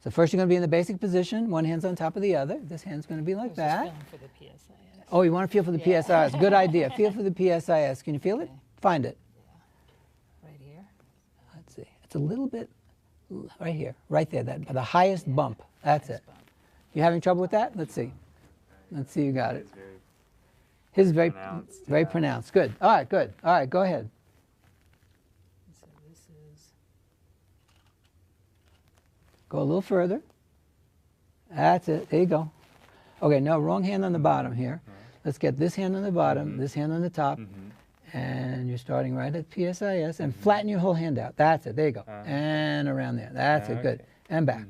A: So first you're going to be in the basic position. One hand's on top of the other. This hand's going to be like that.
B: Just feeling for the PSIS.
A: Oh, you want to feel for the PSIS. Good idea. Feel for the PSIS. Can you feel it? Find it.
B: Yeah. Right here.
A: Let's see. It's a little bit right here. Right there. That the highest bump. That's it.
B: Bump.
A: You having trouble with that? Let's see. Let's see. You got it. His is very pronounced. Good. All right. Good. All right. Go ahead.
B: So this is.
A: Go a little further. That's it. There you go. Okay, no, wrong hand on the bottom here. Let's get this hand on the bottom, this hand on the top, and you're starting right at PSIS, and flatten your whole hand out. That's it. There you go. And around there. That's it. Good. And back.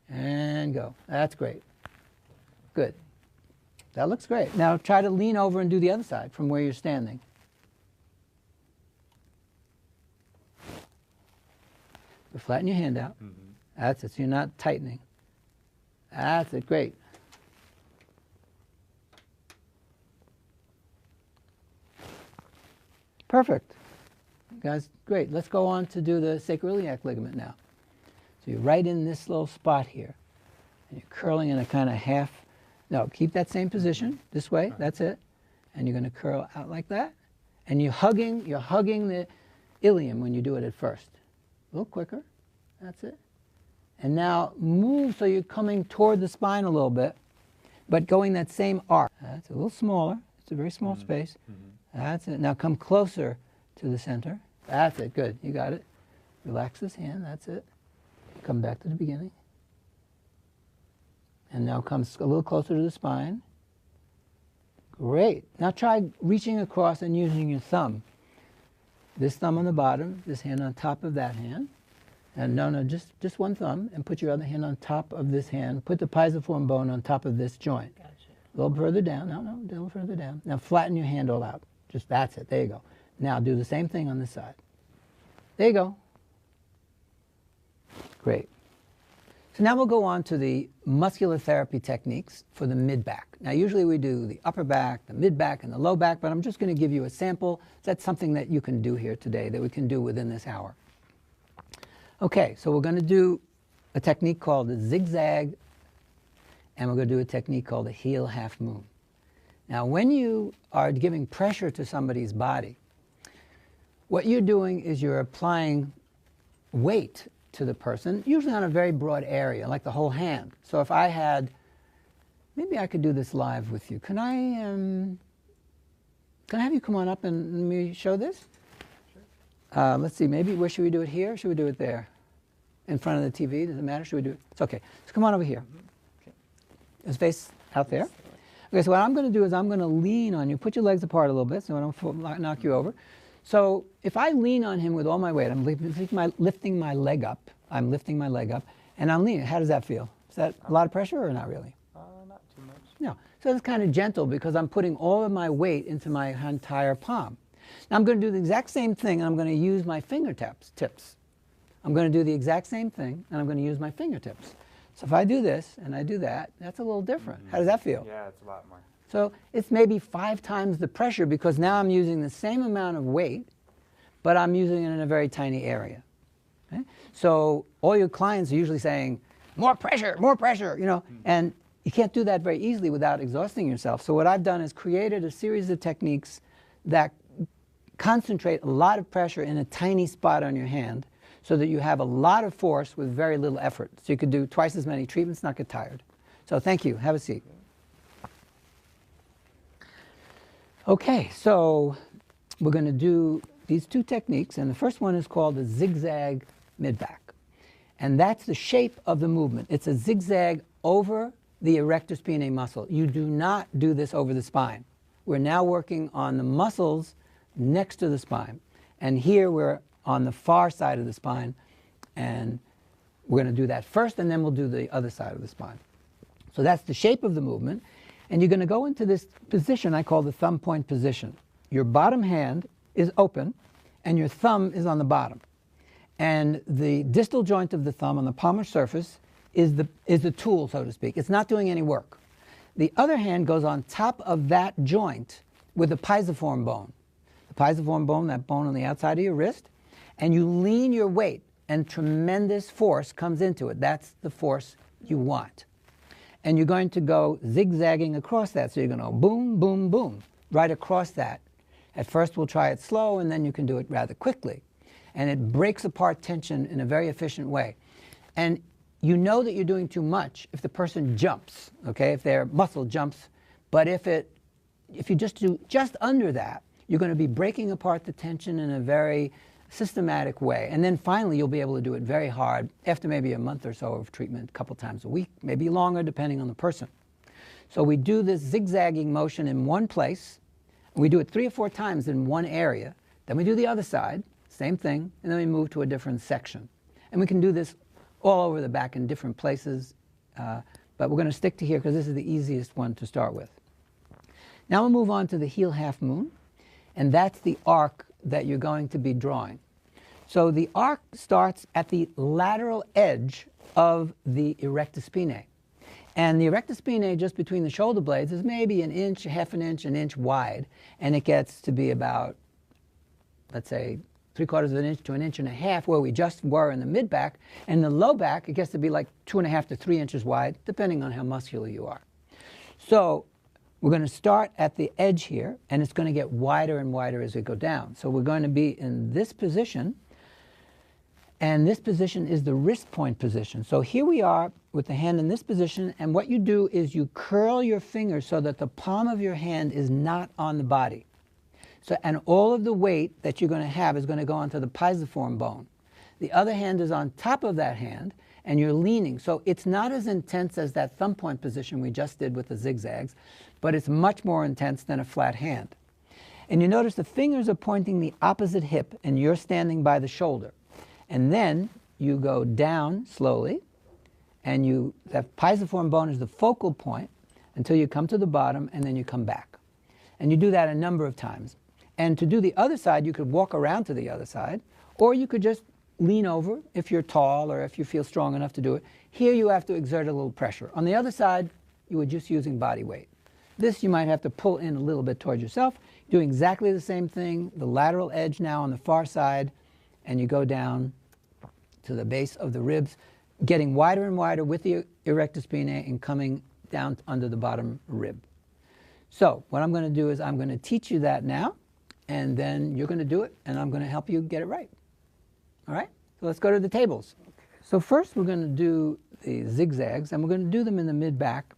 A: And go. That's great. Good. That looks great. Now try to lean over and do the other side from where you're standing. But flatten your hand out. That's it. So you're not tightening. That's it. Great. Perfect. Guys, great. Let's go on to do the sacroiliac ligament now. So you're right in this little spot here. And you're curling in a kind of half. No, keep that same position this way. That's it. And you're going to curl out like that. And you're hugging the ilium when you do it at first. A little quicker. That's it. And now move so you're coming toward the spine a little bit, but going that same arc. That's a little smaller. It's a very small space. That's it. Now come closer to the center. That's it. Good. You got it. Relax this hand. That's it. Come back to the beginning. And now come a little closer to the spine. Great. Now try reaching across and using your thumb. This thumb on the bottom, this hand on top of that hand. And no, just one thumb, and put your other hand on top of this hand. Put the pisiform bone on top of this joint.
B: Gotcha.
A: A little further down. No, a little further down. Now flatten your hand all out. Just that's it. There you go. Now do the same thing on this side. There you go. Great. So now we'll go on to the muscular therapy techniques for the mid-back. Now usually we do the upper back, the mid-back, and the low back, but I'm just going to give you a sample. That's something that you can do here today, that we can do within this hour. Okay, so we're going to do a technique called the zigzag, and we're going to do a technique called the heel half moon. Now when you are giving pressure to somebody's body, what you're doing is you're applying weight to the person, usually on a very broad area, like the whole hand. So if I had, maybe I could do this live with you. Can I have you come on up and let me show this? Let's see, maybe where should we do it here? Or should we do it there? In front of the TV? Does it matter? Should we do it? It's okay. So come on over here. Let's face out there. Okay, so what I'm going to do is I'm going to lean on you. Put your legs apart a little bit so I don't knock you over. So if I lean on him with all my weight, I'm lifting my leg up. I'm lifting my leg up, and I'm leaning. How does that feel? Is that a lot of pressure or not really?
C: Not too much.
A: No. So it's kind of gentle because I'm putting all of my weight into my entire palm. Now I'm going to do the exact same thing, and I'm going to use my fingertips. I'm going to do the exact same thing, and I'm going to use my fingertips. So if I do this and I do that, that's a little different. How does that feel?
C: Yeah, it's a lot more.
A: So it's maybe 5 times the pressure because now I'm using the same amount of weight, but I'm using it in a very tiny area. Okay? So all your clients are usually saying, more pressure, you know, and you can't do that very easily without exhausting yourself. So what I've done is created a series of techniques that concentrate a lot of pressure in a tiny spot on your hand so that you have a lot of force with very little effort. So you could do twice as many treatments, not get tired. So thank you. Have a seat. Okay, so we're going to do these 2 techniques, and the first one is called the zigzag mid-back. And that's the shape of the movement. It's a zigzag over the erector spinae muscle. You do not do this over the spine. We're now working on the muscles next to the spine. And here we're on the far side of the spine, and we're going to do that first, and then we'll do the other side of the spine. So that's the shape of the movement, and you're going to go into this position I call the thumb point position. Your bottom hand is open, and your thumb is on the bottom. And the distal joint of the thumb on the palmar surface is the tool, so to speak. It's not doing any work. The other hand goes on top of that joint with the pisiform bone. The pisiform bone, that bone on the outside of your wrist, and you lean your weight, and tremendous force comes into it. That's the force you want. And you're going to go zigzagging across that. So you're going to go boom, boom, boom, right across that. At first we'll try it slow, and then you can do it rather quickly. And it breaks apart tension in a very efficient way. And you know that you're doing too much if the person jumps, okay, if their muscle jumps. But if you just do just under that, you're going to be breaking apart the tension in a very systematic way. And then finally, you'll be able to do it very hard after maybe a month or so of treatment, a couple times a week, maybe longer, depending on the person. So we do this zigzagging motion in one place. We do it 3 or 4 times in one area. Then we do the other side, same thing, and then we move to a different section. And we can do this all over the back in different places, but we're going to stick to here because this is the easiest one to start with. Now we'll move on to the heel half moon, and that's the arc that you're going to be drawing. So the arc starts at the lateral edge of the erector spinae. And the erector spinae just between the shoulder blades is maybe an inch, half an inch wide, and it gets to be about, let's say, 3/4 of an inch to 1.5 inches where we just were in the mid-back. And the low back, it gets to be like 2.5 to 3 inches wide, depending on how muscular you are. So we're going to start at the edge here, and it's going to get wider and wider as we go down. So we're going to be in this position, and this position is the wrist point position. So here we are with the hand in this position, and what you do is you curl your fingers so that the palm of your hand is not on the body. So, and all of the weight that you're going to have is going to go onto the pisiform bone. The other hand is on top of that hand, and you're leaning. So it's not as intense as that thumb point position we just did with the zigzags, but it's much more intense than a flat hand. And you notice the fingers are pointing the opposite hip, and you're standing by the shoulder. And then you go down slowly, and that pisiform bone is the focal point until you come to the bottom, and then you come back. And you do that a number of times. And to do the other side, you could walk around to the other side, or you could just lean over if you're tall or if you feel strong enough to do it. Here you have to exert a little pressure. On the other side, you were just using body weight. This you might have to pull in a little bit towards yourself. Do exactly the same thing, the lateral edge now on the far side, and you go down to the base of the ribs, getting wider and wider with the erector spinae and coming down under the bottom rib. So what I'm going to do is I'm going to teach you that now, and then you're going to do it, and I'm going to help you get it right. All right? So let's go to the tables. So first we're going to do the zigzags, and we're going to do them in the mid-back.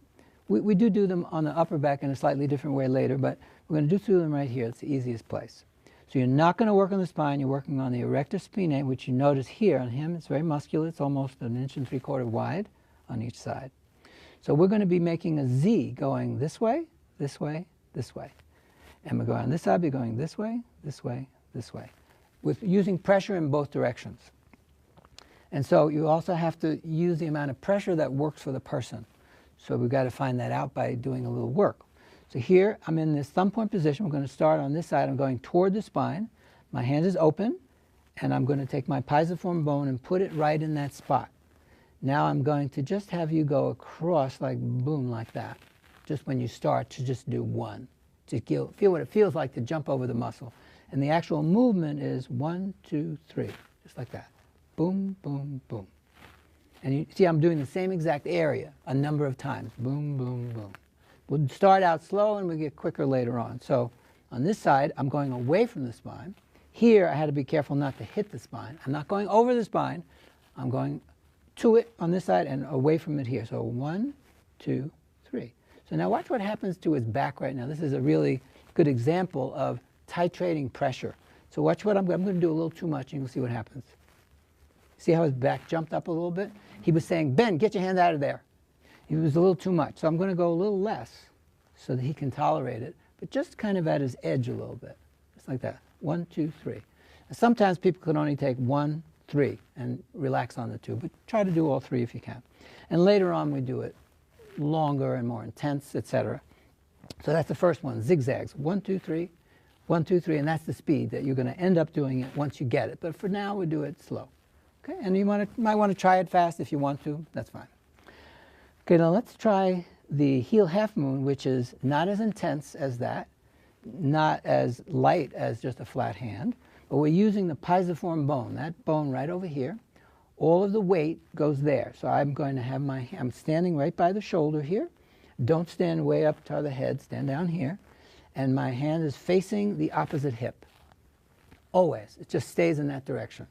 A: We do them on the upper back in a slightly different way later, but we're going to do them right here. It's the easiest place. So you're not going to work on the spine. You're working on the erector spinae, which you notice here on him. It's very muscular. It's almost 1 3/4 inches wide on each side. So we're going to be making a Z going this way this way, this way. And we're going on this side, we're going this way, this way, this way, with using pressure in both directions. And so you also have to use the amount of pressure that works for the person. So we've got to find that out by doing a little work. So here I'm in this thumb point position. We're going to start on this side. I'm going toward the spine. My hand is open, and I'm going to take my pisiform bone and put it right in that spot. Now I'm going to just have you go across like boom, like that. Just when you start to just do one. To feel what it feels like to jump over the muscle. And the actual movement is 1, 2, 3, just like that. Boom, boom, boom. And you see I'm doing the same exact area a number of times. Boom, boom, boom. We'll start out slow and we'll get quicker later on. So on this side, I'm going away from the spine. Here, I had to be careful not to hit the spine. I'm not going over the spine. I'm going to it on this side and away from it here. So 1, 2, 3. So now watch what happens to his back right now. This is a really good example of titrating pressure. So watch what I'm going to do a little too much and you'll see what happens. See how his back jumped up a little bit? He was saying, Ben, get your hand out of there. It was a little too much. So I'm going to go a little less so that he can tolerate it, but just kind of at his edge a little bit. Just like that. 1, 2, 3. And sometimes people can only take 1, 3 and relax on the 2, but try to do all 3 if you can. And later on we do it longer and more intense, etc. So that's the first one, zigzags. 1, 2, 3, 1, 2, 3, and that's the speed that you're going to end up doing it once you get it. But for now, we do it slow. Okay, and you might want to try it fast if you want to. That's fine. Okay, now let's try the heel half moon, which is not as intense as that, not as light as just a flat hand, but we're using the pisiform bone, that bone right over here. All of the weight goes there. So I'm going to have I'm standing right by the shoulder here. Don't stand way up to the head, stand down here. And my hand is facing the opposite hip. Always, it just stays in that direction.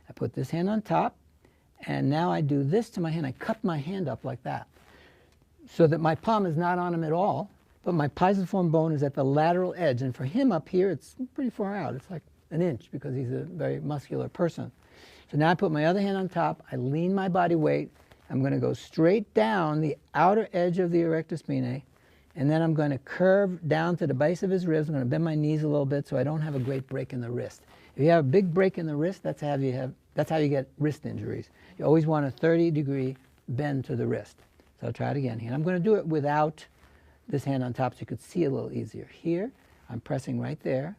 A: I put this hand on top, and now I do this to my hand. I cup my hand up like that, so that my palm is not on him at all, but my pisiform bone is at the lateral edge. And for him up here, it's pretty far out. It's like an inch because he's a very muscular person. So now I put my other hand on top. I lean my body weight. I'm going to go straight down the outer edge of the erector spinae, and then I'm going to curve down to the base of his ribs. I'm going to bend my knees a little bit so I don't have a great break in the wrist. If you have a big break in the wrist, that's how you get wrist injuries. You always want a 30-degree bend to the wrist. So I'll try it again here. I'm going to do it without this hand on top so you could see a little easier. Here, I'm pressing right there.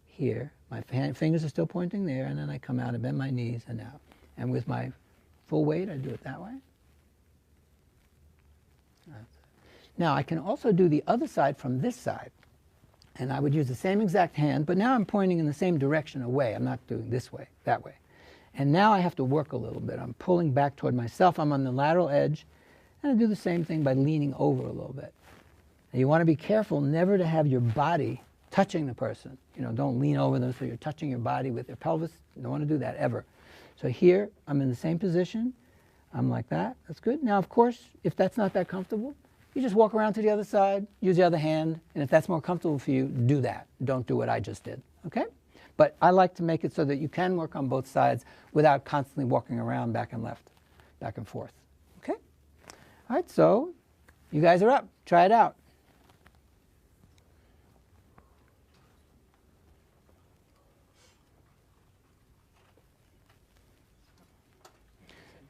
A: Here, my fingers are still pointing there, and then I come out and bend my knees and out. And with my full weight, I do it that way. Now, I can also do the other side from this side. And I would use the same exact hand, but now I'm pointing in the same direction away. I'm not doing this way, that way. And now I have to work a little bit. I'm pulling back toward myself. I'm on the lateral edge. And I do the same thing by leaning over a little bit. And you want to be careful never to have your body touching the person. You know, don't lean over them so you're touching your body with your pelvis. You don't want to do that ever. So here, I'm in the same position. I'm like that. That's good. Now, of course, if that's not that comfortable, you just walk around to the other side, use the other hand, and if that's more comfortable for you, do that. Don't do what I just did, okay? But I like to make it so that you can work on both sides without constantly walking around back and left, back and forth, okay? All right, so you guys are up. Try it out.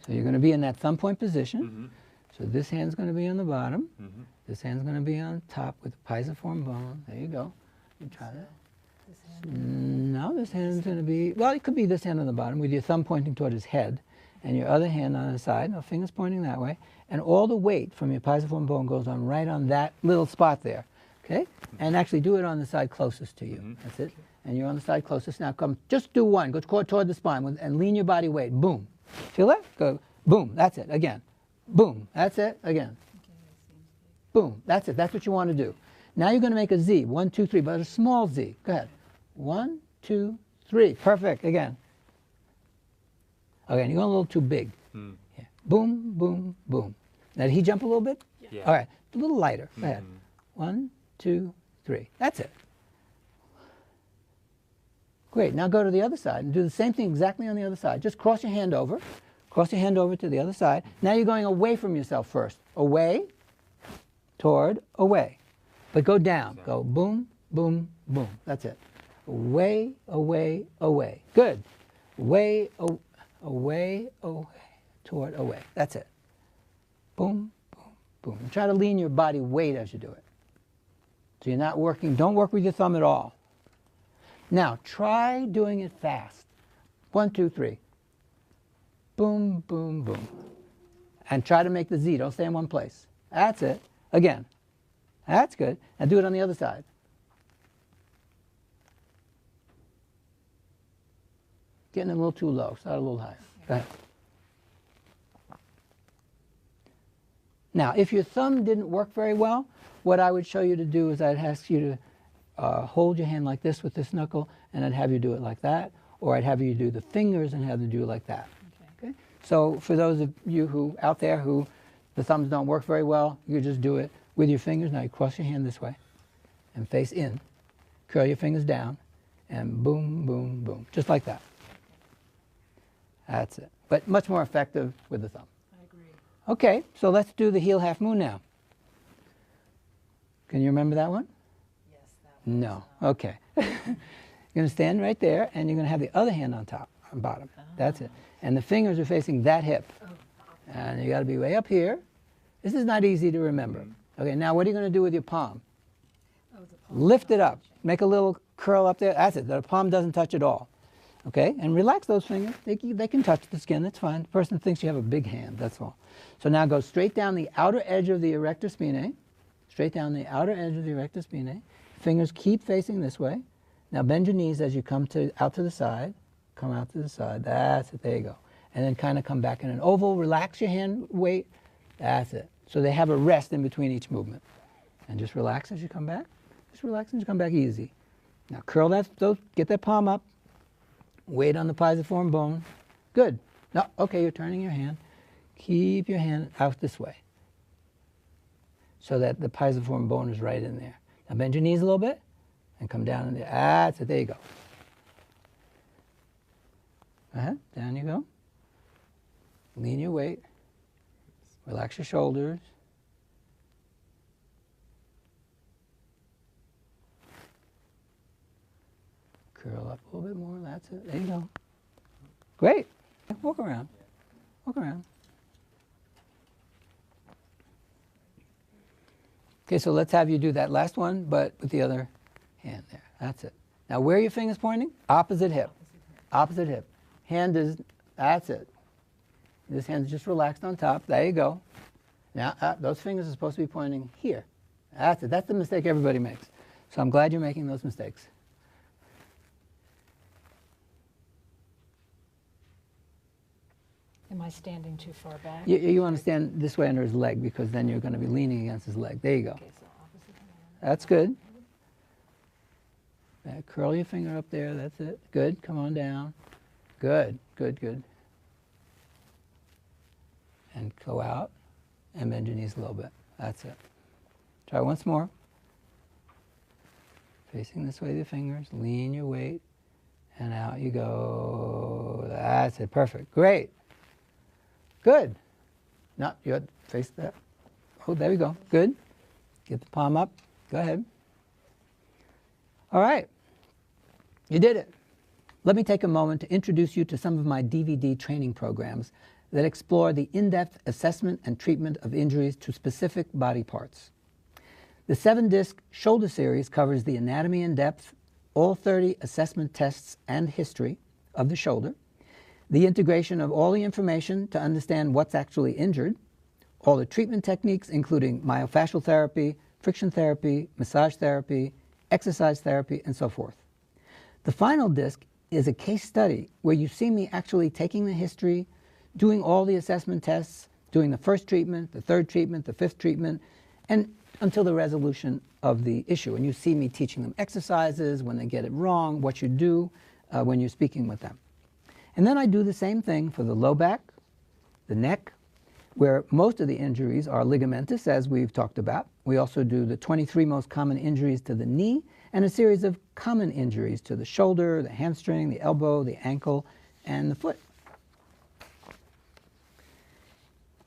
A: So you're going to be in that thumb point position. Mm-hmm. So this hand's going to be on the bottom. Mm-hmm. This hand's going to be on top with the pisiform bone. There you go. You try that. No, this hand's going to be, well, it could be this hand on the bottom with your thumb pointing toward his head and your other hand on the side, no fingers pointing that way. And all the weight from your pisiform bone goes on right on that little spot there. Okay? And actually do it on the side closest to you. Mm-hmm. That's it. And you're on the side closest. Now come, just do one. Go toward the spine and lean your body weight. Boom. Feel that? Go. Boom. That's it. Again. Boom. That's it. Again. Boom. That's it. That's what you want to do. Now you're going to make a Z. 1, 2, 3, but a small Z. Go ahead. 1, 2, 3. Perfect. Again. Okay, you're going a little too big. Yeah. Boom, boom, boom. Now, did he jump a little bit?
B: Yeah.
A: All right. A little lighter. Go ahead. 1, 2, 3. That's it. Great. Now go to the other side and do the same thing exactly on the other side. Just cross your hand over. Cross your hand over to the other side. Now you're going away from yourself first. Away, toward, away. But go down. Go boom, boom, boom. That's it. Away, away, away. Good. Away, away, away, toward away. That's it. Boom, boom, boom. And try to lean your body weight as you do it. So you're not working, don't work with your thumb at all. Now, try doing it fast. 1, 2, 3. Boom, boom, boom. And try to make the Z. Don't stay in one place. That's it. Again. That's good. Now do it on the other side. Getting a little too low. Start a little higher. Go ahead. Now, if your thumb didn't work very well, what I would show you to do is I'd ask you to hold your hand like this with this knuckle, and I'd have you do it like that, or I'd have you do the fingers and have them do it like that. Okay? So for those of you who out there who the thumbs don't work very well, you just do it with your fingers. Now you cross your hand this way and face in. Curl your fingers down, and boom, boom, boom, just like that. That's it. But much more effective with the thumb.
B: I agree.
A: Okay, so let's do the heel half moon now. Can you remember that one?
B: Yes, that one.
A: No. Okay. You're going to stand right there, and you're going to have the other hand on top, on bottom. That's it. And the fingers are facing that hip. And you got to be way up here. This is not easy to remember. Okay, now what are you going to do with your palm? Lift it up. Make a little curl up there. That's it. The palm doesn't touch at all. Okay, and relax those fingers. They can touch the skin. That's fine. The person thinks you have a big hand. That's all. So now go straight down the outer edge of the erector spinae. Straight down the outer edge of the erector spinae. Fingers keep facing this way. Now bend your knees as you come out to the side. Come out to the side. That's it. There you go. And then kind of come back in an oval. Relax your hand weight. That's it. So they have a rest in between each movement. And just relax as you come back. Just relax as you come back easy. Now curl get that palm up. Weight on the pisiform bone. Good. No, okay, you're turning your hand. Keep your hand out this way so that the pisiform bone is right in there. Now bend your knees a little bit and come down in there. That's it. There you go. Down you go. Lean your weight. Relax your shoulders. Curl up a little bit more. That's it. There you go. Great. Walk around. Walk around. Okay, so let's have you do that last one, but with the other hand there. That's it. Now, where are your fingers pointing? Opposite hip. Opposite hip. Hand is, that's it. This hand is just relaxed on top. There you go. Now, those fingers are supposed to be pointing here. That's it. That's the mistake everybody makes. So I'm glad you're making those mistakes.
B: Am I standing too far back?
A: You want to stand this way under his leg because then you're going to be leaning against his leg. There you go.
B: Okay, so opposite hand.
A: That's good. Curl your finger up there. That's it. Good. Come on down. Good. Good, good. And go out and bend your knees a little bit. That's it. Try once more. Facing this way with your fingers. Lean your weight. And out you go. That's it. Perfect. Great. Good. No, you have to face that. Oh, there we go. Good. Get the palm up. Go ahead. All right. You did it. Let me take a moment to introduce you to some of my DVD training programs that explore the in-depth assessment and treatment of injuries to specific body parts. The 7-disc shoulder series covers the anatomy in depth, all 30 assessment tests and history of the shoulder, the integration of all the information to understand what's actually injured, all the treatment techniques including myofascial therapy, friction therapy, massage therapy, exercise therapy, and so forth. The final disc is a case study where you see me actually taking the history, doing all the assessment tests, doing the first treatment, the third treatment, the fifth treatment, and until the resolution of the issue. And you see me teaching them exercises, when they get it wrong, what you do when you're speaking with them. And then I do the same thing for the low back, the neck, where most of the injuries are ligamentous, as we've talked about. We also do the 23 most common injuries to the knee and a series of common injuries to the shoulder, the hamstring, the elbow, the ankle, and the foot.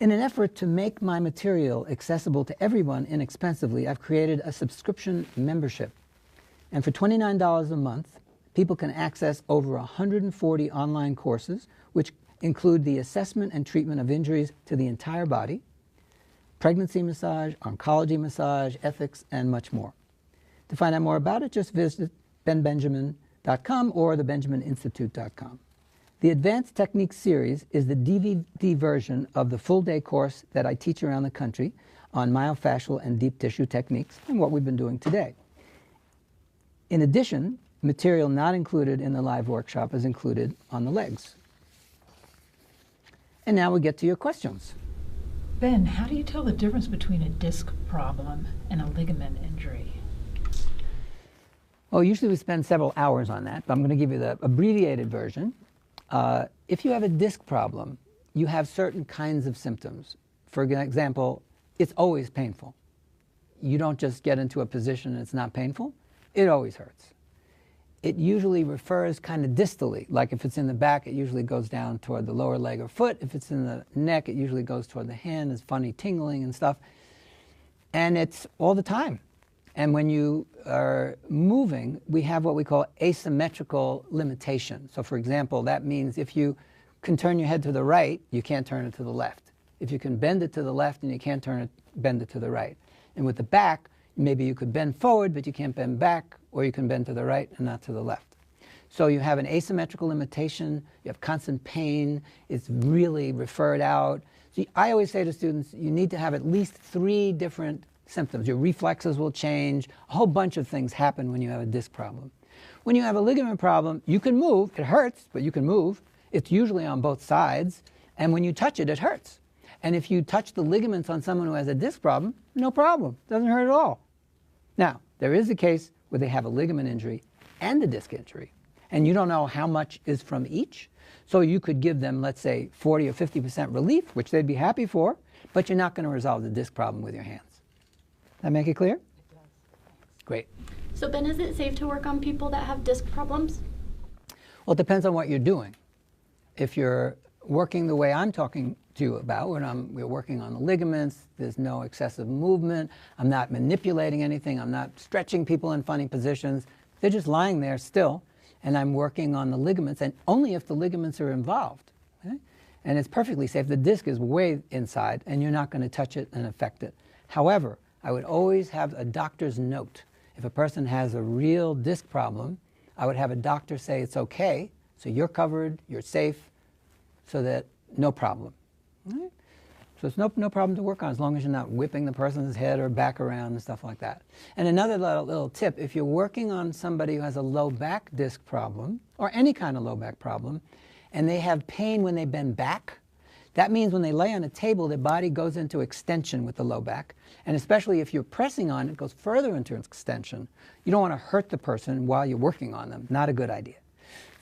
A: In an effort to make my material accessible to everyone inexpensively, I've created a subscription membership. And for $29 a month, people can access over 140 online courses, which include the assessment and treatment of injuries to the entire body, pregnancy massage, oncology massage, ethics, and much more. To find out more about it, just visit benbenjamin.com or thebenjamininstitute.com. The Advanced Techniques series is the DVD version of the full-day course that I teach around the country on myofascial and deep tissue techniques and what we've been doing today. In addition, material not included in the live workshop is included on the legs. And now we get to your questions.
B: Ben, how do you tell the difference between a disc problem and a ligament injury?
A: Well, usually we spend several hours on that, but I'm going to give you the abbreviated version. If you have a disc problem, you have certain kinds of symptoms. For example, it's always painful. You don't just get into a position and it's not painful. It always hurts. It usually refers kind of distally, like if it's in the back, it usually goes down toward the lower leg or foot. If it's in the neck, it usually goes toward the hand. There's funny tingling and stuff. And it's all the time. And when you are moving, we have what we call asymmetrical limitation. So for example, that means if you can turn your head to the right, you can't turn it to the left. If you can bend it to the left, and you can't bend it to the right. And with the back, maybe you could bend forward, but you can't bend back, or you can bend to the right and not to the left. So you have an asymmetrical limitation, you have constant pain, it's really referred out. So I always say to students, you need to have at least 3 different symptoms. Your reflexes will change, a whole bunch of things happen when you have a disc problem. When you have a ligament problem, you can move, it hurts, but you can move. It's usually on both sides, and when you touch it, it hurts. And if you touch the ligaments on someone who has a disc problem, no problem, doesn't hurt at all. Now, there is a case where they have a ligament injury and a disc injury, and you don't know how much is from each, so you could give them, let's say, 40 or 50% relief, which they'd be happy for, but you're not going to resolve the disc problem with your hands. That make it clear? It does. Great.
C: So Ben, is it safe to work on people that have disc problems?
A: Well, it depends on what you're doing. If you're working the way I'm talking to you about, when we're working on the ligaments, there's no excessive movement, I'm not manipulating anything, I'm not stretching people in funny positions, they're just lying there still, and I'm working on the ligaments, and only if the ligaments are involved. Okay? And it's perfectly safe. The disc is way inside, and you're not going to touch it and affect it. However, I would always have a doctor's note. If a person has a real disc problem, I would have a doctor say it's okay, so you're covered, you're safe, so that no problem. Right? So it's no problem to work on as long as you're not whipping the person's head or back around and stuff like that. And another little tip, if you're working on somebody who has a low back disc problem, or any kind of low back problem, and they have pain when they bend back, that means when they lay on a table, their body goes into extension with the low back. And especially if you're pressing on it, it goes further into extension. You don't want to hurt the person while you're working on them. Not a good idea.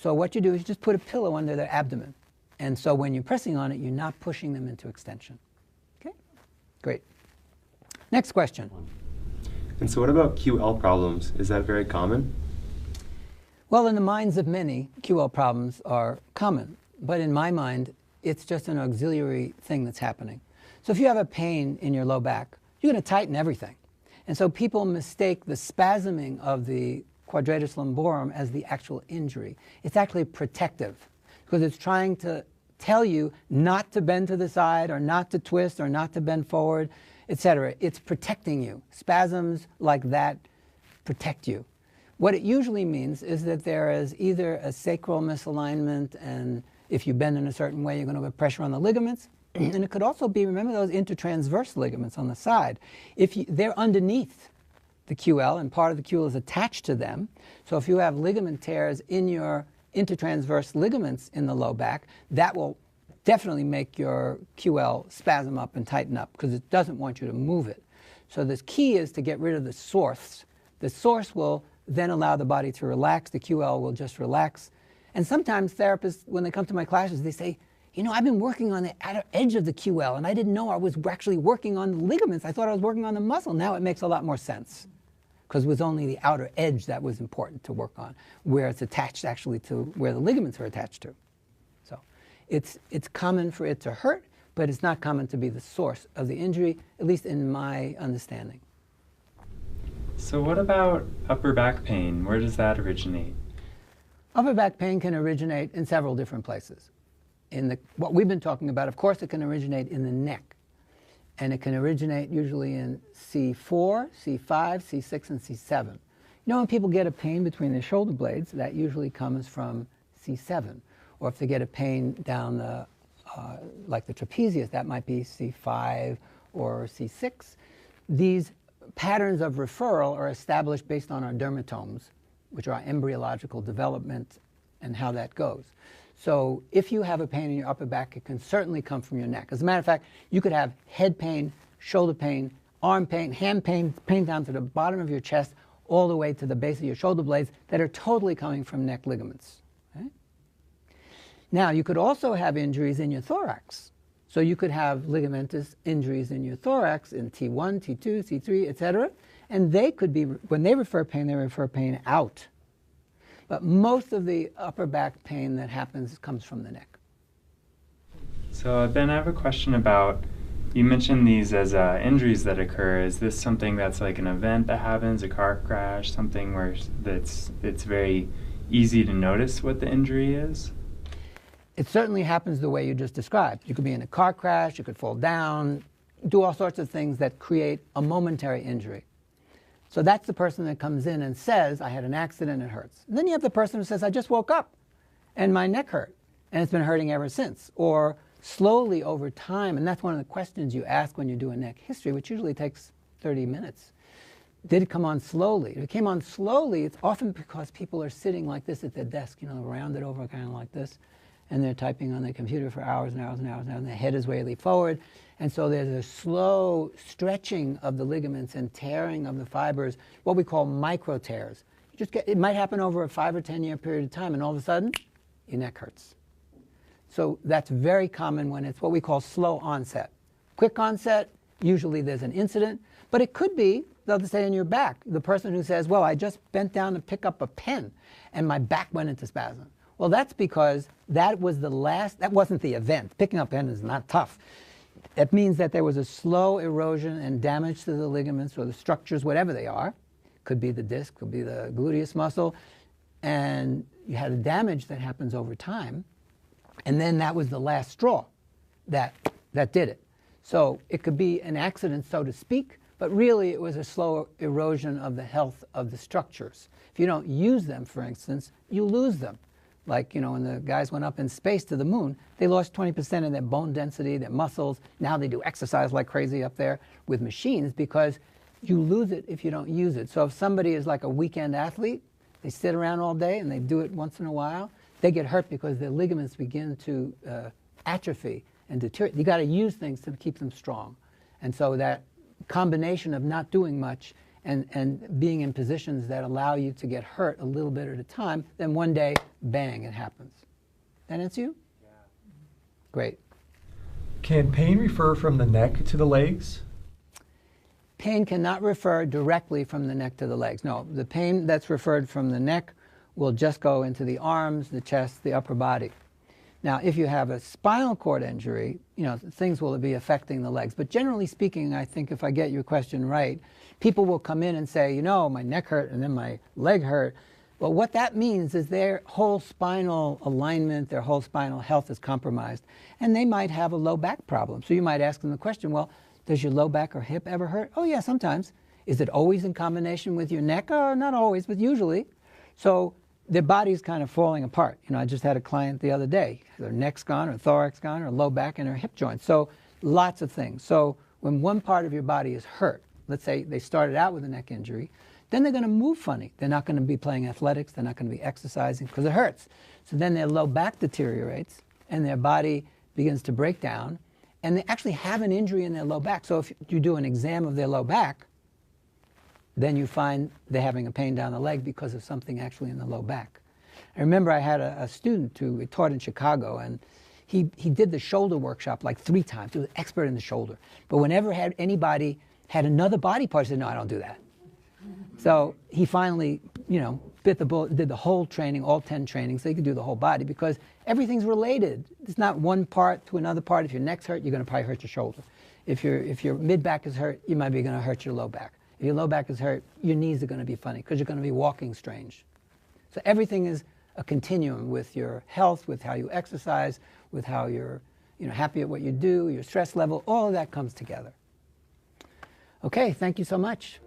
A: So what you do is you just put a pillow under their abdomen. And so when you're pressing on it, you're not pushing them into extension. Okay? Great. Next question.
D: And so what about QL problems? Is that very common?
A: Well, in the minds of many, QL problems are common. But in my mind, it's just an auxiliary thing that's happening. So if you have a pain in your low back, you're going to tighten everything. And so people mistake the spasming of the quadratus lumborum as the actual injury. It's actually protective because it's trying to tell you not to bend to the side or not to twist or not to bend forward, etc. It's protecting you. Spasms like that protect you. What it usually means is that there is either a sacral misalignment, and if you bend in a certain way, you're going to put pressure on the ligaments. And it could also be, remember those intertransverse ligaments on the side. They're underneath the QL, and part of the QL is attached to them. So if you have ligament tears in your intertransverse ligaments in the low back, that will definitely make your QL spasm up and tighten up because it doesn't want you to move it. So the key is to get rid of the source. The source will then allow the body to relax. The QL will just relax. And sometimes therapists, when they come to my classes, they say, you know, I've been working on the outer edge of the QL, and I didn't know I was actually working on the ligaments. I thought I was working on the muscle. Now it makes a lot more sense because it was only the outer edge that was important to work on, where it's attached actually to where the ligaments are attached to. So it's common for it to hurt, but it's not common to be the source of the injury, at least in my understanding.
E: So what about upper back pain? Where does that originate?
A: Upper back pain can originate in several different places. What we've been talking about, of course, it can originate in the neck. And it can originate usually in C4, C5, C6, and C7. You know, when people get a pain between their shoulder blades, that usually comes from C7. Or if they get a pain down the, like the trapezius, that might be C5 or C6. These patterns of referral are established based on our dermatomes, which are embryological development and how that goes. So if you have a pain in your upper back, it can certainly come from your neck. As a matter of fact, you could have head pain, shoulder pain, arm pain, hand pain, pain down to the bottom of your chest, all the way to the base of your shoulder blades that are totally coming from neck ligaments. Okay? Now, you could also have injuries in your thorax. So you could have ligamentous injuries in your thorax in T1, T2, T3, etc. And they could be, when they refer pain out. But most of the upper back pain that happens comes from the neck.
E: So then I have a question about, you mentioned these as injuries that occur. Is this something that's like an event that happens, a car crash, something where it's very easy to notice what the injury is?
A: It certainly happens the way you just described. You could be in a car crash, you could fall down, do all sorts of things that create a momentary injury. So that's the person that comes in and says, I had an accident, it hurts. And then you have the person who says, I just woke up and my neck hurt and it's been hurting ever since. Or slowly over time, and that's one of the questions you ask when you do a neck history, which usually takes 30 minutes. Did it come on slowly? If it came on slowly, it's often because people are sitting like this at their desk, you know, rounded over kind of like this, and they're typing on their computer for hours and hours and hours and hours, and their head is way forward. And so there's a slow stretching of the ligaments and tearing of the fibers, what we call micro tears. It might happen over a 5 or 10 year period of time, and all of a sudden, your neck hurts. So that's very common when it's what we call slow onset. Quick onset, usually there's an incident, but it could be, they'll say in your back, the person who says, well, I just bent down to pick up a pen and my back went into spasm. Well, that's because that wasn't the event. Picking up a pen is not tough. It means that there was a slow erosion and damage to the ligaments or the structures, whatever they are. Could be the disc, could be the gluteus muscle, and you had a damage that happens over time, and then that was the last straw that did it. So it could be an accident, so to speak, but really it was a slow erosion of the health of the structures. If you don't use them, for instance, you lose them. Like, you know, when the guys went up in space to the moon, they lost 20% of their bone density, their muscles. Now they do exercise like crazy up there with machines because you lose it if you don't use it. So if somebody is like a weekend athlete, they sit around all day and they do it once in a while, they get hurt because their ligaments begin to atrophy and deteriorate. You got to use things to keep them strong. And so that combination of not doing much and being in positions that allow you to get hurt a little bit at a time, then one day, bang, it happens. That answer you? Yeah. Great.
F: Can pain refer from the neck to the legs?
A: Pain cannot refer directly from the neck to the legs. No, the pain that's referred from the neck will just go into the arms, the chest, the upper body. Now, if you have a spinal cord injury, you know, things will be affecting the legs. But generally speaking, I think if I get your question right, people will come in and say, you know, my neck hurt and then my leg hurt. Well, what that means is their whole spinal alignment, their whole spinal health is compromised, and they might have a low back problem. So you might ask them the question, well, does your low back or hip ever hurt? Oh, yeah, sometimes. Is it always in combination with your neck? Oh, not always, but usually. So their body's kind of falling apart. You know, I just had a client the other day. Their neck's gone, or thorax gone, or low back and her hip joint. So lots of things. So when one part of your body is hurt, let's say they started out with a neck injury, then they're going to move funny. They're not going to be playing athletics. They're not going to be exercising because it hurts. So then their low back deteriorates and their body begins to break down, and they actually have an injury in their low back. So if you do an exam of their low back, then you find they're having a pain down the leg because of something actually in the low back. I remember I had a student who taught in Chicago, and he did the shoulder workshop like 3 times. He was an expert in the shoulder. But whenever anybody had another body part, he said, no, I don't do that. So he finally, you know, bit the bullet, did the whole training, all 10 trainings, so he could do the whole body, because Everything's related. It's not one part to another part. If your neck's hurt, you're going to probably hurt your shoulder. If your mid-back is hurt, you might be going to hurt your low back. If your low back is hurt, your knees are going to be funny because you're going to be walking strange. So everything is a continuum with your health, with how you exercise, with how you're happy at what you do, your stress level, all of that comes together. Okay, thank you so much.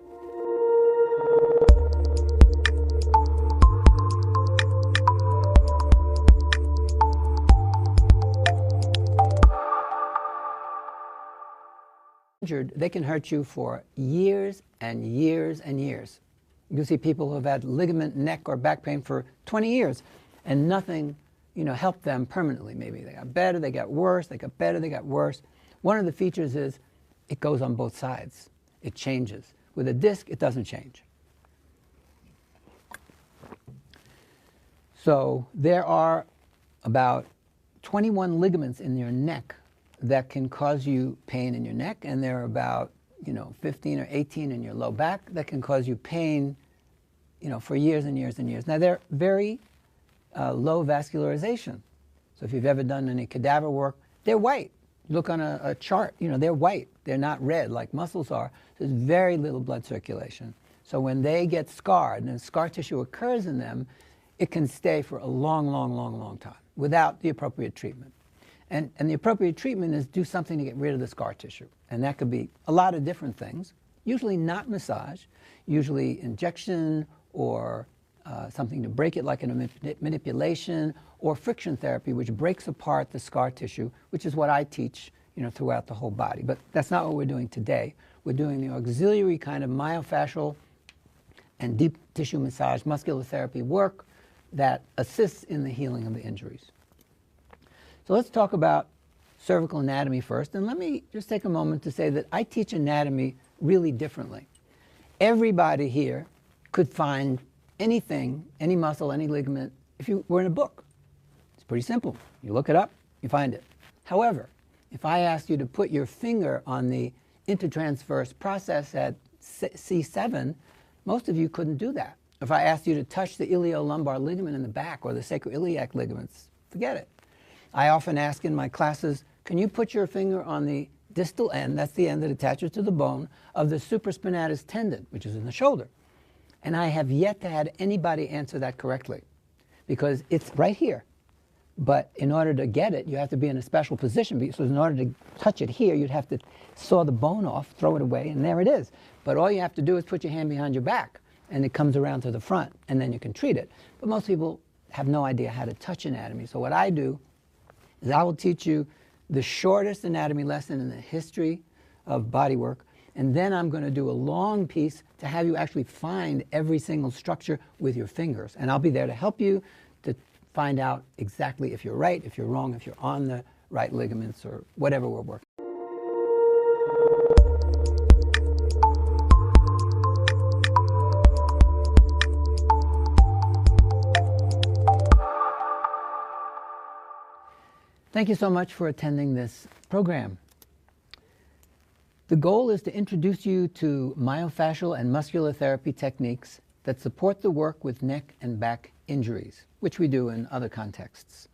A: Injured, they can hurt you for years and years and years. You see people who have had ligament, neck, or back pain for 20 years, and nothing, helped them permanently. Maybe they got better, they got worse, they got better, they got worse. One of the features is it goes on both sides. It changes. With a disc, it doesn't change. So there are about 21 ligaments in your neck that can cause you pain in your neck, and there are about 15 or 18 in your low back that can cause you pain for years and years and years. Now they're very low vascularization. So if you've ever done any cadaver work, they're white. Look on a chart, they're white. They're not red like muscles are. There's very little blood circulation. So when they get scarred and scar tissue occurs in them, it can stay for a long, long, long, long time without the appropriate treatment. And the appropriate treatment is do something to get rid of the scar tissue. And that could be a lot of different things, usually not massage, usually injection or something to break it like a manipulation, or friction therapy, which breaks apart the scar tissue, which is what I teach throughout the whole body. But that's not what we're doing today. We're doing the auxiliary kind of myofascial and deep tissue massage muscular therapy work that assists in the healing of the injuries. So let's talk about cervical anatomy first, and let me just take a moment to say that I teach anatomy really differently. Everybody here could find anything, any muscle, any ligament, if you were in a book. It's pretty simple. You look it up, you find it. However, if I asked you to put your finger on the intertransverse process at C7, most of you couldn't do that. If I asked you to touch the iliolumbar ligament in the back or the sacroiliac ligaments, forget it. I often ask in my classes, can you put your finger on the distal end, that's the end that attaches to the bone, of the supraspinatus tendon, which is in the shoulder? And I have yet to have anybody answer that correctly, because it's right here. But in order to get it, you have to be in a special position. Because in order to touch it here, you'd have to saw the bone off, throw it away, and there it is. But all you have to do is put your hand behind your back, and it comes around to the front, and then you can treat it. But most people have no idea how to touch anatomy. So what I do is I will teach you the shortest anatomy lesson in the history of bodywork, and then I'm going to do a long piece to have you actually find every single structure with your fingers. And I'll be there to help you to find out exactly if you're right, if you're wrong, if you're on the right ligaments, or whatever we're working. Thank you so much for attending this program. The goal is to introduce you to myofascial and muscular therapy techniques that support the work with neck and back injuries, which we do in other contexts.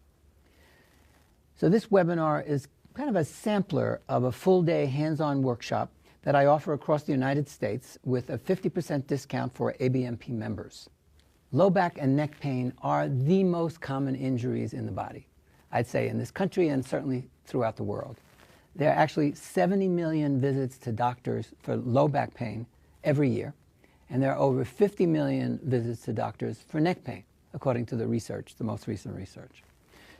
A: So this webinar is kind of a sampler of a full-day hands-on workshop that I offer across the United States with a 50% discount for ABMP members. Low back and neck pain are the most common injuries in the body, I'd say in this country and certainly throughout the world. There are actually 70 million visits to doctors for low back pain every year, and there are over 50 million visits to doctors for neck pain, according to the research, the most recent research.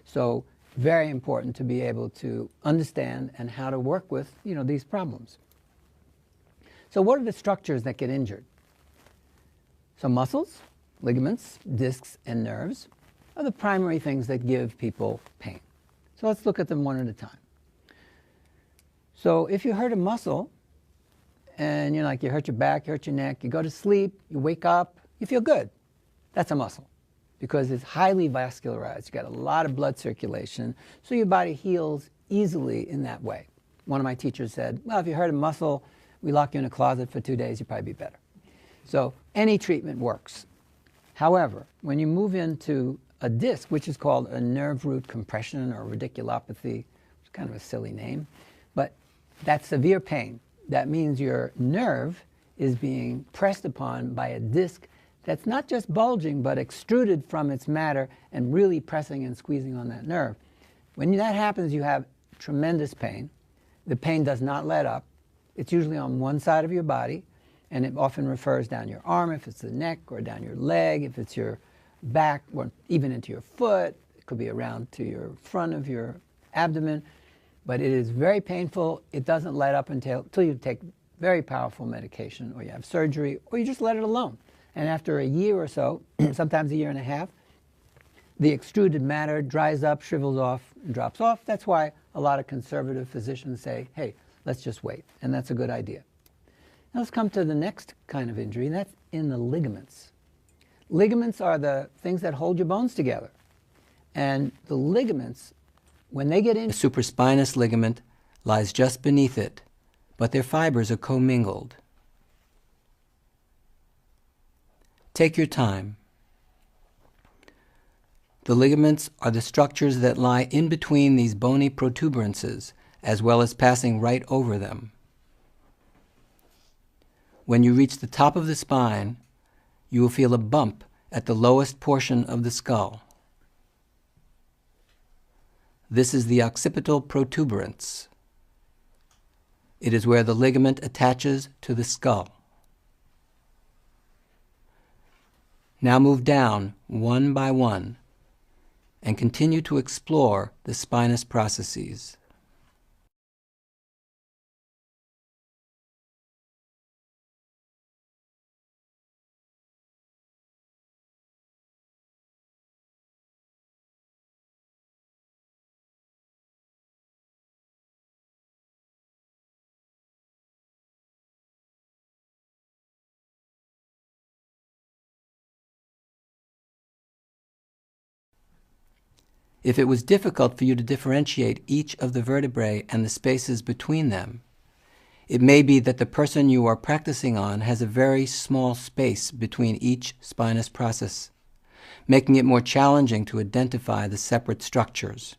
A: So very important to be able to understand and how to work with these problems. So what are the structures that get injured? So muscles, ligaments, discs, and nerves are the primary things that give people pain. So let's look at them one at a time. So if you hurt a muscle, and you hurt your back, you hurt your neck, you go to sleep, you wake up, you feel good. That's a muscle, because it's highly vascularized. You got a lot of blood circulation, so your body heals easily in that way. One of my teachers said, well, if you hurt a muscle, we lock you in a closet for 2 days, you'll probably be better. So any treatment works. However, when you move into a disc, which is called a nerve root compression or radiculopathy. It's kind of a silly name, but that's severe pain. That means your nerve is being pressed upon by a disc that's not just bulging, but extruded from its matter and really pressing and squeezing on that nerve. When that happens, you have tremendous pain. The pain does not let up. It's usually on one side of your body, and it often refers down your arm if it's the neck, or down your leg if it's your back, or even into your foot. It could be around to your front of your abdomen. But it is very painful. It doesn't let up until you take very powerful medication, or you have surgery, or you just let it alone. And after a year or so, sometimes a year and a half, the extruded matter dries up, shrivels off, and drops off. That's why a lot of conservative physicians say, hey, let's just wait. And that's a good idea. Now let's come to the next kind of injury, and that's in the ligaments. Ligaments are the things that hold your bones together. And the ligaments, when they get in, the supraspinous ligament lies just beneath it, but their fibers are commingled. Take your time. The ligaments are the structures that lie in between these bony protuberances, as well as passing right over them. When you reach the top of the spine, you will feel a bump at the lowest portion of the skull. This is the occipital protuberance. It is where the ligament attaches to the skull. Now move down one by one and continue to explore the spinous processes. If it was difficult for you to differentiate each of the vertebrae and the spaces between them, it may be that the person you are practicing on has a very small space between each spinous process, making it more challenging to identify the separate structures.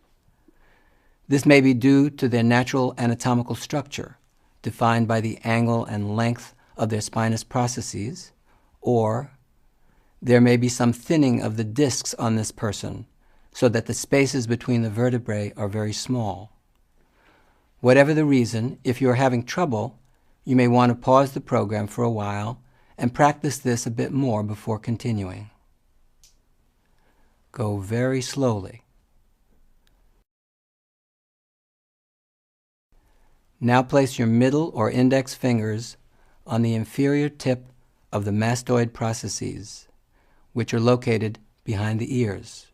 A: This may be due to their natural anatomical structure, defined by the angle and length of their spinous processes, or there may be some thinning of the discs on this person, so that the spaces between the vertebrae are very small. Whatever the reason, if you are having trouble, you may want to pause the program for a while and practice this a bit more before continuing. Go very slowly. Now place your middle or index fingers on the inferior tip of the mastoid processes, which are located behind the ears.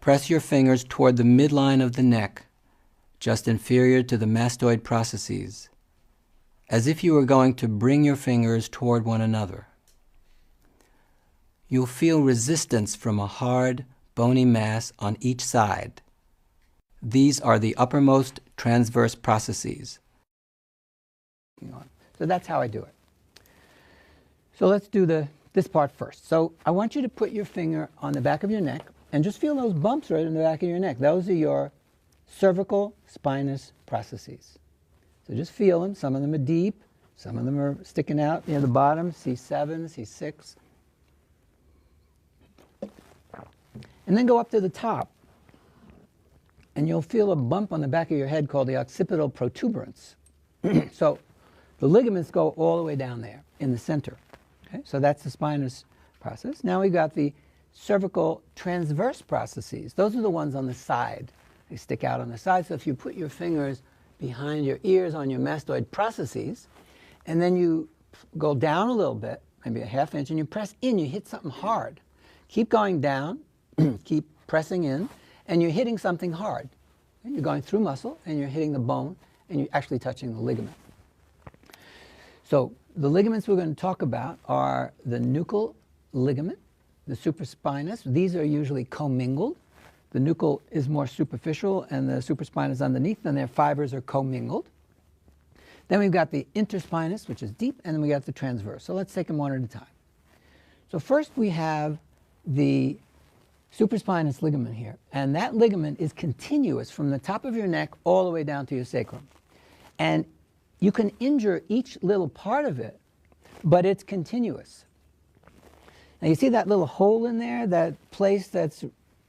A: Press your fingers toward the midline of the neck, just inferior to the mastoid processes, as if you were going to bring your fingers toward one another. You'll feel resistance from a hard, bony mass on each side. These are the uppermost transverse processes. So that's how I do it. So let's do this part first. So I want you to put your finger on the back of your neck and just feel those bumps right in the back of your neck. Those are your cervical spinous processes. So just feel them. Some of them are deep. Some of them are sticking out near the bottom, C7, C6. And then go up to the top. And you'll feel a bump on the back of your head called the occipital protuberance. So the ligaments go all the way down there in the center. Okay? So that's the spinous process. Now we've got the cervical transverse processes. Those are the ones on the side. They stick out on the side. So if you put your fingers behind your ears on your mastoid processes, and then you go down a little bit, maybe a half inch, and you press in, you hit something hard. Keep going down, keep pressing in, and you're hitting something hard. You're going through muscle, and you're hitting the bone, and you're actually touching the ligament. So the ligaments we're going to talk about are the nuchal ligament, the supraspinous. These are usually commingled. The nuchal is more superficial and the supraspinous underneath, and their fibers are commingled. Then we've got the interspinous, which is deep, and then we got the transverse. So let's take them one at a time. So first we have the supraspinous ligament here, and that ligament is continuous from the top of your neck all the way down to your sacrum. And you can injure each little part of it, but it's continuous. Now you see that little hole in there, that place that's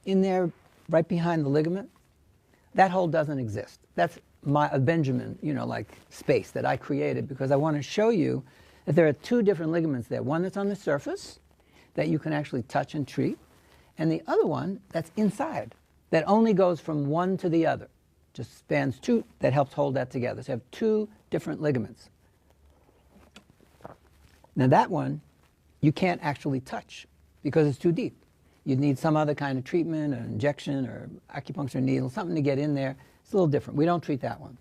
A: in there right behind the ligament? That hole doesn't exist. That's a Benjamin, like space that I created because I want to show you that there are two different ligaments there. One that's on the surface that you can actually touch and treat, and the other one that's inside that only goes from one to the other. Just spans two, that helps hold that together. So you have two different ligaments. Now that one you can't actually touch because it's too deep. You'd need some other kind of treatment, an injection or acupuncture needle, something to get in there. It's a little different. We don't treat that one.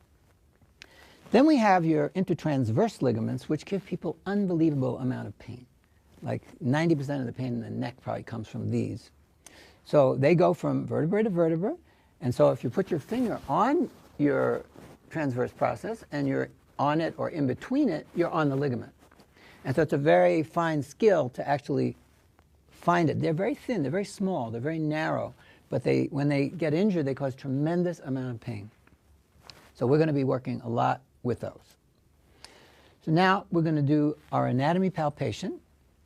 A: Then we have your intertransverse ligaments, which give people unbelievable amount of pain. Like 90% of the pain in the neck probably comes from these. So they go from vertebra to vertebra, and so if you put your finger on your transverse process and you're on it or in between it, you're on the ligament. And so it's a very fine skill to actually find it. They're very thin, they're very small, they're very narrow, but when they get injured, they cause tremendous amount of pain. So we're going to be working a lot with those. So now we're going to do our anatomy palpation.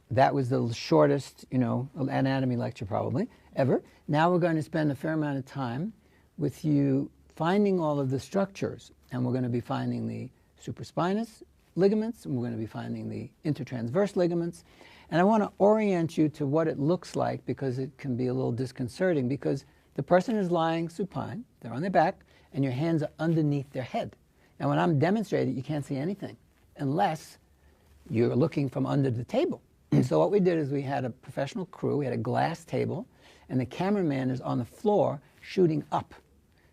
A: That was the shortest, anatomy lecture probably ever. Now we're going to spend a fair amount of time with you finding all of the structures, and we're going to be finding the supraspinous ligaments, and we're going to be finding the intertransverse ligaments. And I want to orient you to what it looks like because it can be a little disconcerting because the person is lying supine, they're on their back, and your hands are underneath their head. Now when I'm demonstrating, you can't see anything unless you're looking from under the table. So what we did is we had a professional crew, we had a glass table, and the cameraman is on the floor shooting up.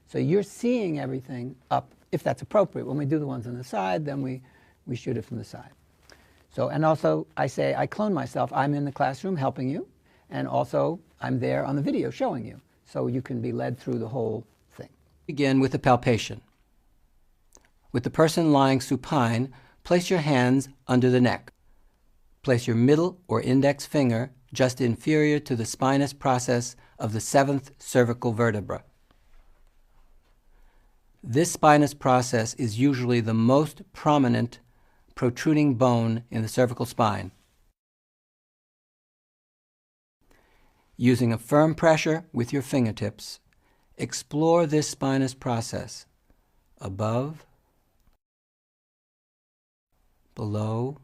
A: So you're seeing everything up, if that's appropriate. When we do the ones on the side, then we shoot it from the side. So, and also I clone myself. I'm in the classroom helping you, and also I'm there on the video showing you. So you can be led through the whole thing. Begin with the palpation. With the person lying supine, place your hands under the neck. Place your middle or index finger just inferior to the spinous process of the 7th cervical vertebra. This spinous process is usually the most prominent protruding bone in the cervical spine. Using a firm pressure with your fingertips, explore this spinous process above, below,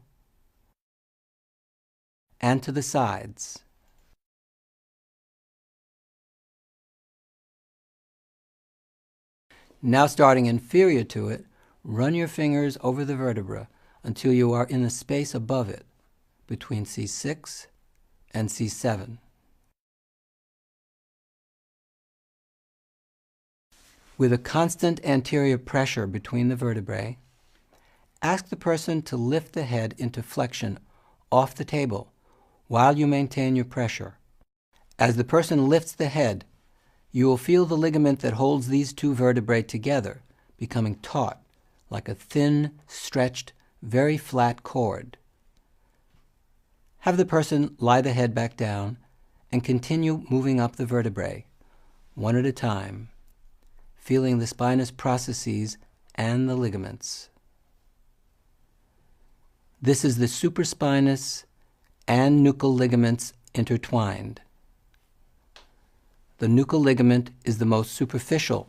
A: and to the sides. Now starting inferior to it, run your fingers over the vertebra until you are in the space above it, between C6 and C7. With a constant anterior pressure between the vertebrae, ask the person to lift the head into flexion off the table while you maintain your pressure. As the person lifts the head, you will feel the ligament that holds these two vertebrae together becoming taut, like a thin, stretched, very flat cord. Have the person lie the head back down and continue moving up the vertebrae, one at a time, feeling the spinous processes and the ligaments. This is the supraspinous and nuchal ligaments intertwined. The nuchal ligament is the most superficial